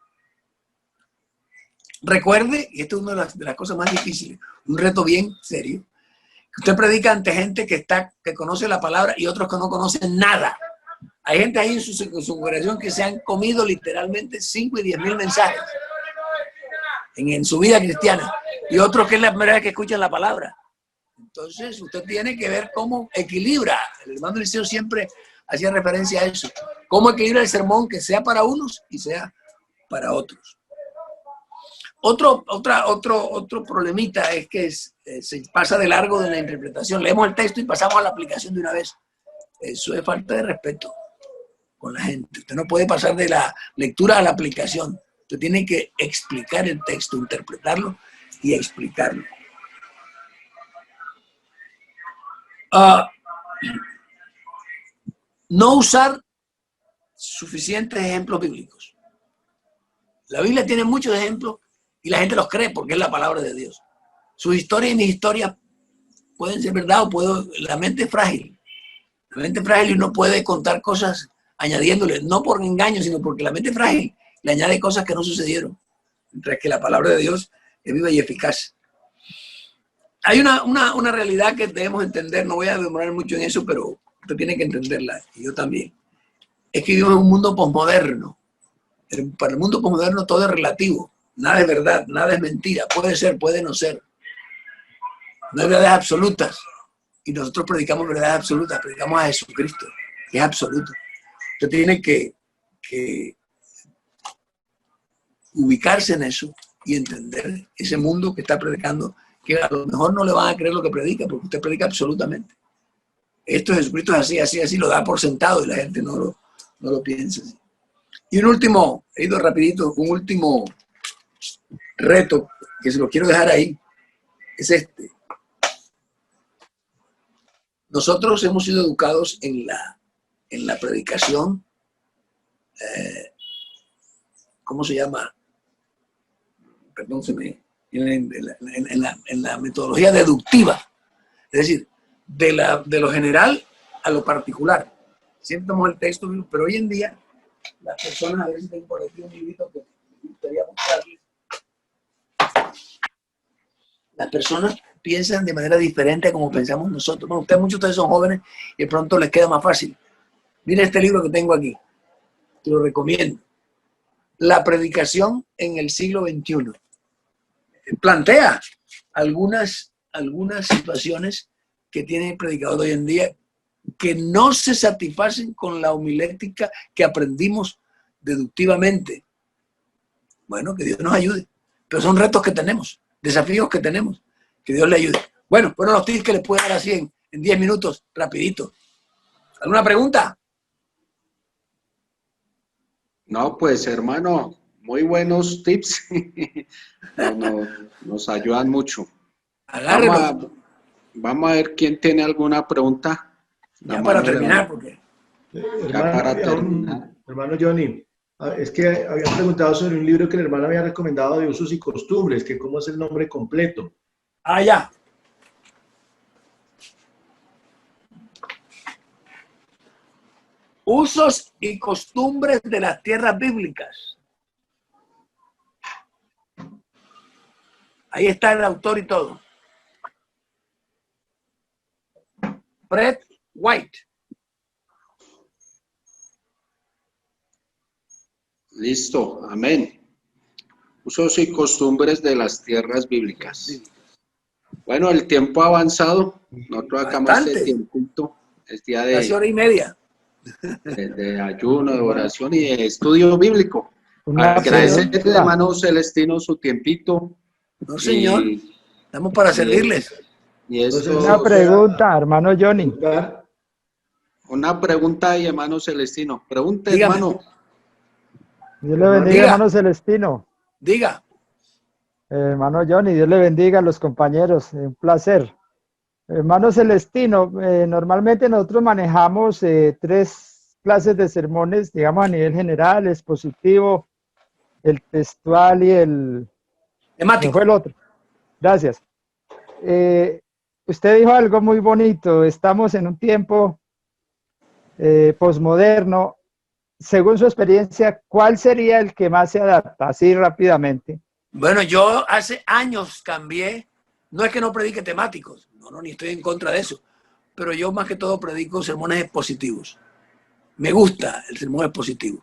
Recuerde, y esto es una de las cosas más difíciles, un reto bien serio, que usted predica ante gente que conoce la palabra y otros que no conocen nada. Hay gente ahí en su congregación que se han comido literalmente 5 y 10 mil mensajes en su vida cristiana, y otros que es la primera vez que escuchan la palabra. Entonces usted tiene que ver cómo equilibra. El hermano Eliseo siempre hacía referencia a eso. Cómo equilibra el sermón que sea para unos y sea para otros. Otro problemita es que se pasa de largo de la interpretación. Leemos el texto y pasamos a la aplicación de una vez. Eso es falta de respeto con la gente. Usted no puede pasar de la lectura a la aplicación. Usted tiene que explicar el texto, interpretarlo y explicarlo. No usar suficientes ejemplos bíblicos. La Biblia tiene muchos ejemplos y la gente los cree porque es la palabra de Dios. Sus historias y mis historias pueden ser verdad la mente es frágil. La mente es frágil y uno puede contar cosas añadiéndole, no por engaño, sino porque la mente es frágil, le añade cosas que no sucedieron. Mientras que la palabra de Dios es viva y eficaz. Hay una realidad que debemos entender, no voy a demorar mucho en eso, pero usted tiene que entenderla, y yo también. Es que vivimos en un mundo posmoderno. Para el mundo posmoderno todo es relativo, nada es verdad, nada es mentira, puede ser, puede no ser. No hay verdades absolutas. y nosotros predicamos verdades absolutas, predicamos a Jesucristo, que es absoluto. Usted tiene que ubicarse en eso y entender ese mundo que está predicando, que a lo mejor no le van a creer lo que predica, porque usted predica absolutamente. Esto Jesucristo es así, así, así, lo da por sentado y la gente no lo piensa así. Y un último, he ido rapidito, un último reto que se lo quiero dejar ahí, es este. Nosotros hemos sido educados en la predicación, ¿cómo se llama? Perdón, en la metodología deductiva, es decir, de lo general a lo particular. Siempre tomamos el texto, pero hoy en día las personas, a veces tengo por aquí un librito que me gustaría mostrarles. Las personas piensan de manera diferente a como pensamos nosotros. Bueno, muchos de ustedes son jóvenes y de pronto les queda más fácil. Miren este libro que tengo aquí, te lo recomiendo. La predicación en el siglo XXI. Plantea algunas situaciones que tiene el predicador hoy en día que no se satisfacen con la homilética que aprendimos deductivamente. Bueno, que Dios nos ayude. Pero son retos que tenemos, desafíos que tenemos. Que Dios le ayude. Bueno, los tips que les puedo dar así en 10 minutos, rapidito. ¿Alguna pregunta? No, pues hermano, muy buenos tips. Nos ayudan mucho. Agárrelo. Vamos a ver quién tiene alguna pregunta. Ya para terminar, porque... Hermano Johnny, es que habían preguntado sobre un libro que el hermano había recomendado de usos y costumbres, que cómo es el nombre completo. Ah, ya. Usos y costumbres de las tierras bíblicas. Ahí está el autor y todo. Fred White. Listo, amén. Usos y costumbres de las tierras bíblicas. Bueno, el tiempo ha avanzado. Nosotros acabamos este tiempito. Es día de... Casi hora y media. De ayuno, de oración y de estudio bíblico. Una Agradecerle, pregunta. hermano Celestino, su tiempito. No, señor. Estamos para servirles. Y esto, Una pregunta, hermano Johnny. una pregunta ahí, hermano Celestino. Pregunte, Dígame. hermano. Dios le bendiga, Diga. hermano Celestino. Diga. Hermano Johnny, Dios le bendiga a los compañeros. Un placer. Hermano Celestino, normalmente nosotros manejamos 3 clases de sermones, digamos a nivel general, el expositivo, el textual y el... Temático. ¿Qué fue el otro? Gracias. Usted dijo algo muy bonito. Estamos en un tiempo posmoderno. Según su experiencia, ¿cuál sería el que más se adapta? Así rápidamente. Bueno, yo hace años cambié. No es que no predique temáticos. No, ni estoy en contra de eso. Pero yo más que todo predico sermones expositivos. Me gusta el sermón expositivo.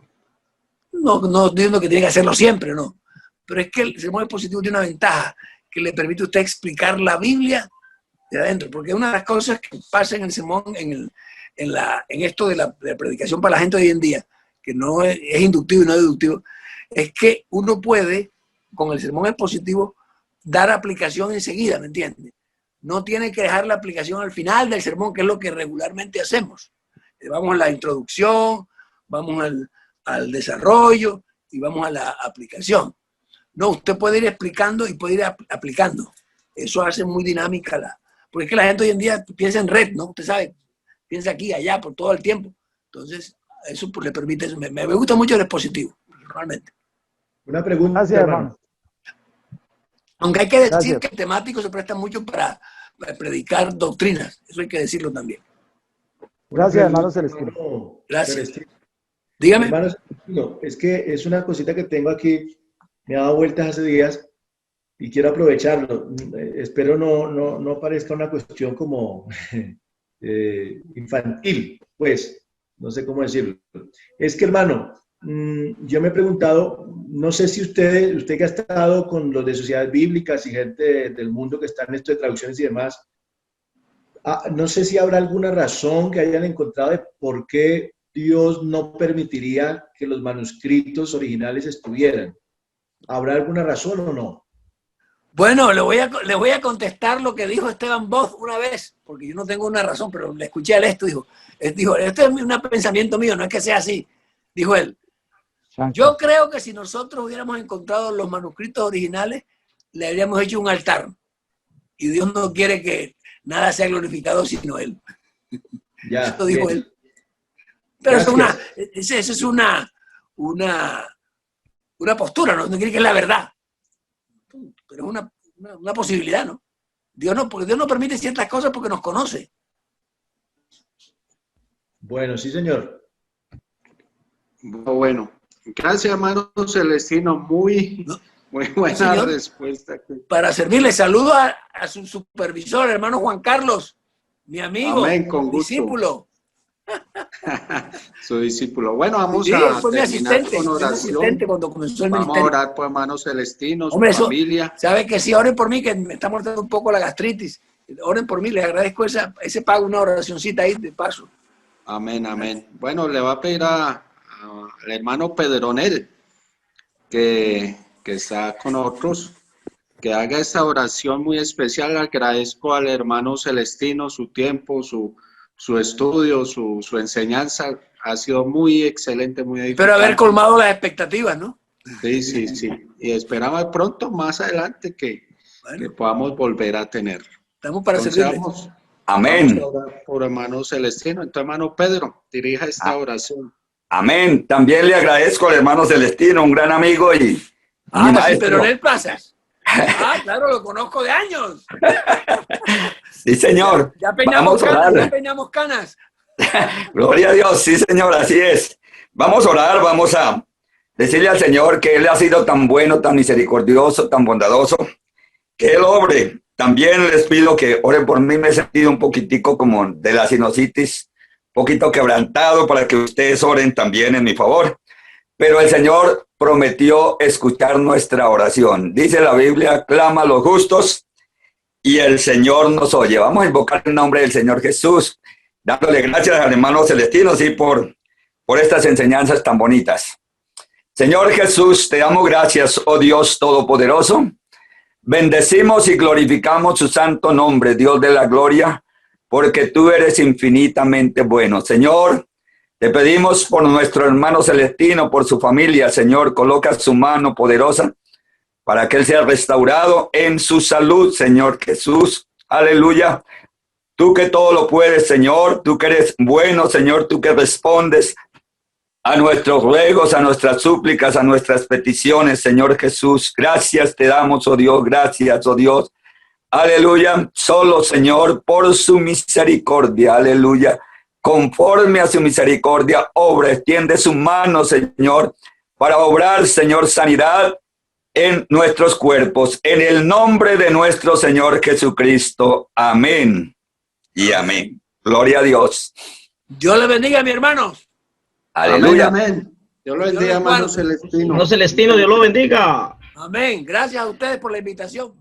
No diciendo que tiene que hacerlo siempre, no. Pero es que el sermón expositivo tiene una ventaja, que le permite a usted explicar la Biblia de adentro. Porque una de las cosas que pasa en el sermón, en esto de la predicación para la gente hoy en día, que no es inductivo y no deductivo, es que uno puede, con el sermón expositivo, dar aplicación enseguida, ¿me entiende? No tiene que dejar la aplicación al final del sermón, que es lo que regularmente hacemos. Vamos a la introducción, vamos al desarrollo y vamos a la aplicación. No, usted puede ir explicando y puede ir aplicando. Eso hace muy dinámica porque es que la gente hoy en día piensa en red, ¿no? Usted sabe, piensa aquí, allá, por todo el tiempo. Entonces, eso pues, le permite eso. Me gusta mucho el expositivo, realmente. Una pregunta, Gracias, hermano. Aunque hay que decir Gracias. que el temático se presta mucho para predicar doctrinas. Eso hay que decirlo también. Gracias, hermano Celestino. Hermano Gracias. Celestino. Dígame. Hermano Celestino, es que es una cosita que tengo aquí, me ha dado vueltas hace días y quiero aprovecharlo. Espero no parezca una cuestión como infantil, pues, no sé cómo decirlo. Es que, hermano, yo me he preguntado, no sé si usted que ha estado con los de sociedades bíblicas y gente del mundo que está en esto de traducciones y demás, no sé si habrá alguna razón que hayan encontrado de por qué Dios no permitiría que los manuscritos originales estuvieran. ¿Habrá alguna razón o no? Bueno, le voy a contestar lo que dijo Esteban Boz una vez, porque yo no tengo una razón, pero le escuché a él esto, dijo, esto es un pensamiento mío, no es que sea así. Dijo él, yo creo que si nosotros hubiéramos encontrado los manuscritos originales, le habríamos hecho un altar. Y Dios no quiere que nada sea glorificado sino Él. Ya, eso dijo bien. él. Pero Gracias. eso es una postura, no quiere que es la verdad. Pero es una posibilidad, ¿no? Porque Dios no permite ciertas cosas porque nos conoce. Bueno, sí, señor. Bueno, gracias, hermano Celestino. Muy buena Señor, respuesta. Para servirle, saludo a su supervisor, hermano Juan Carlos, mi amigo, Amén, con gusto. discípulo. Su discípulo. Bueno, vamos Sí, a fue mi terminar asistente, con fue mi oración. asistente cuando comenzó el Vamos a ministerio. orar por hermano Celestino, Hombre, su familia. sabe que sí, oren por mí, que me está mordiendo un poco la gastritis. Oren por mí, les agradezco ese pago, una oracioncita ahí de paso. Amén, amén. Bueno, le va a pedir al hermano Pedronel, que está con nosotros, que haga esta oración muy especial. Agradezco al hermano Celestino su tiempo, su estudio, su enseñanza. Ha sido muy excelente, muy edificante. Espero haber colmado las expectativas, ¿no? Sí, sí, sí. Y esperamos pronto, más adelante, que podamos volver a tener. Estamos para servirles. Amén. Vamos a orar por hermano Celestino. Entonces, hermano Pedro, dirija esta oración. Amén. También le agradezco al hermano Celestino, un gran amigo y mi maestro. Pero en él pasas. Claro, lo conozco de años. Sí, señor. Ya peinamos canas, ya peinamos canas. Gloria a Dios, sí, señor, así es. Vamos a orar, vamos a decirle al Señor que Él ha sido tan bueno, tan misericordioso, tan bondadoso, que Él obre. También les pido que oren por mí, me he sentido un poquitico como de la sinusitis, un poquito quebrantado, para que ustedes oren también en mi favor. Pero el Señor prometió escuchar nuestra oración. Dice la Biblia, clama a los justos y el Señor nos oye. Vamos a invocar el nombre del Señor Jesús, dándole gracias al hermano Celestino, sí, por estas enseñanzas tan bonitas. Señor Jesús, te damos gracias, oh Dios Todopoderoso. Bendecimos y glorificamos su santo nombre, Dios de la gloria, porque tú eres infinitamente bueno. Señor, te pedimos por nuestro hermano Celestino, por su familia, Señor, coloca su mano poderosa para que él sea restaurado en su salud, Señor Jesús. Aleluya. Tú que todo lo puedes, Señor, tú que eres bueno, Señor, tú que respondes a nuestros ruegos, a nuestras súplicas, a nuestras peticiones, Señor Jesús. Gracias te damos, oh Dios, gracias, oh Dios. Aleluya. Solo, Señor, por su misericordia, aleluya. Conforme a su misericordia, obra, extiende su mano, Señor, para obrar, Señor, sanidad en nuestros cuerpos, en el nombre de nuestro Señor Jesucristo. Amén y amén. Gloria a Dios. Dios le bendiga, mi hermano. Aleluya. Amén, amén. Dios lo bendiga, hermano Celestino. Hermano Celestino, Dios lo bendiga. Amén. Gracias a ustedes por la invitación.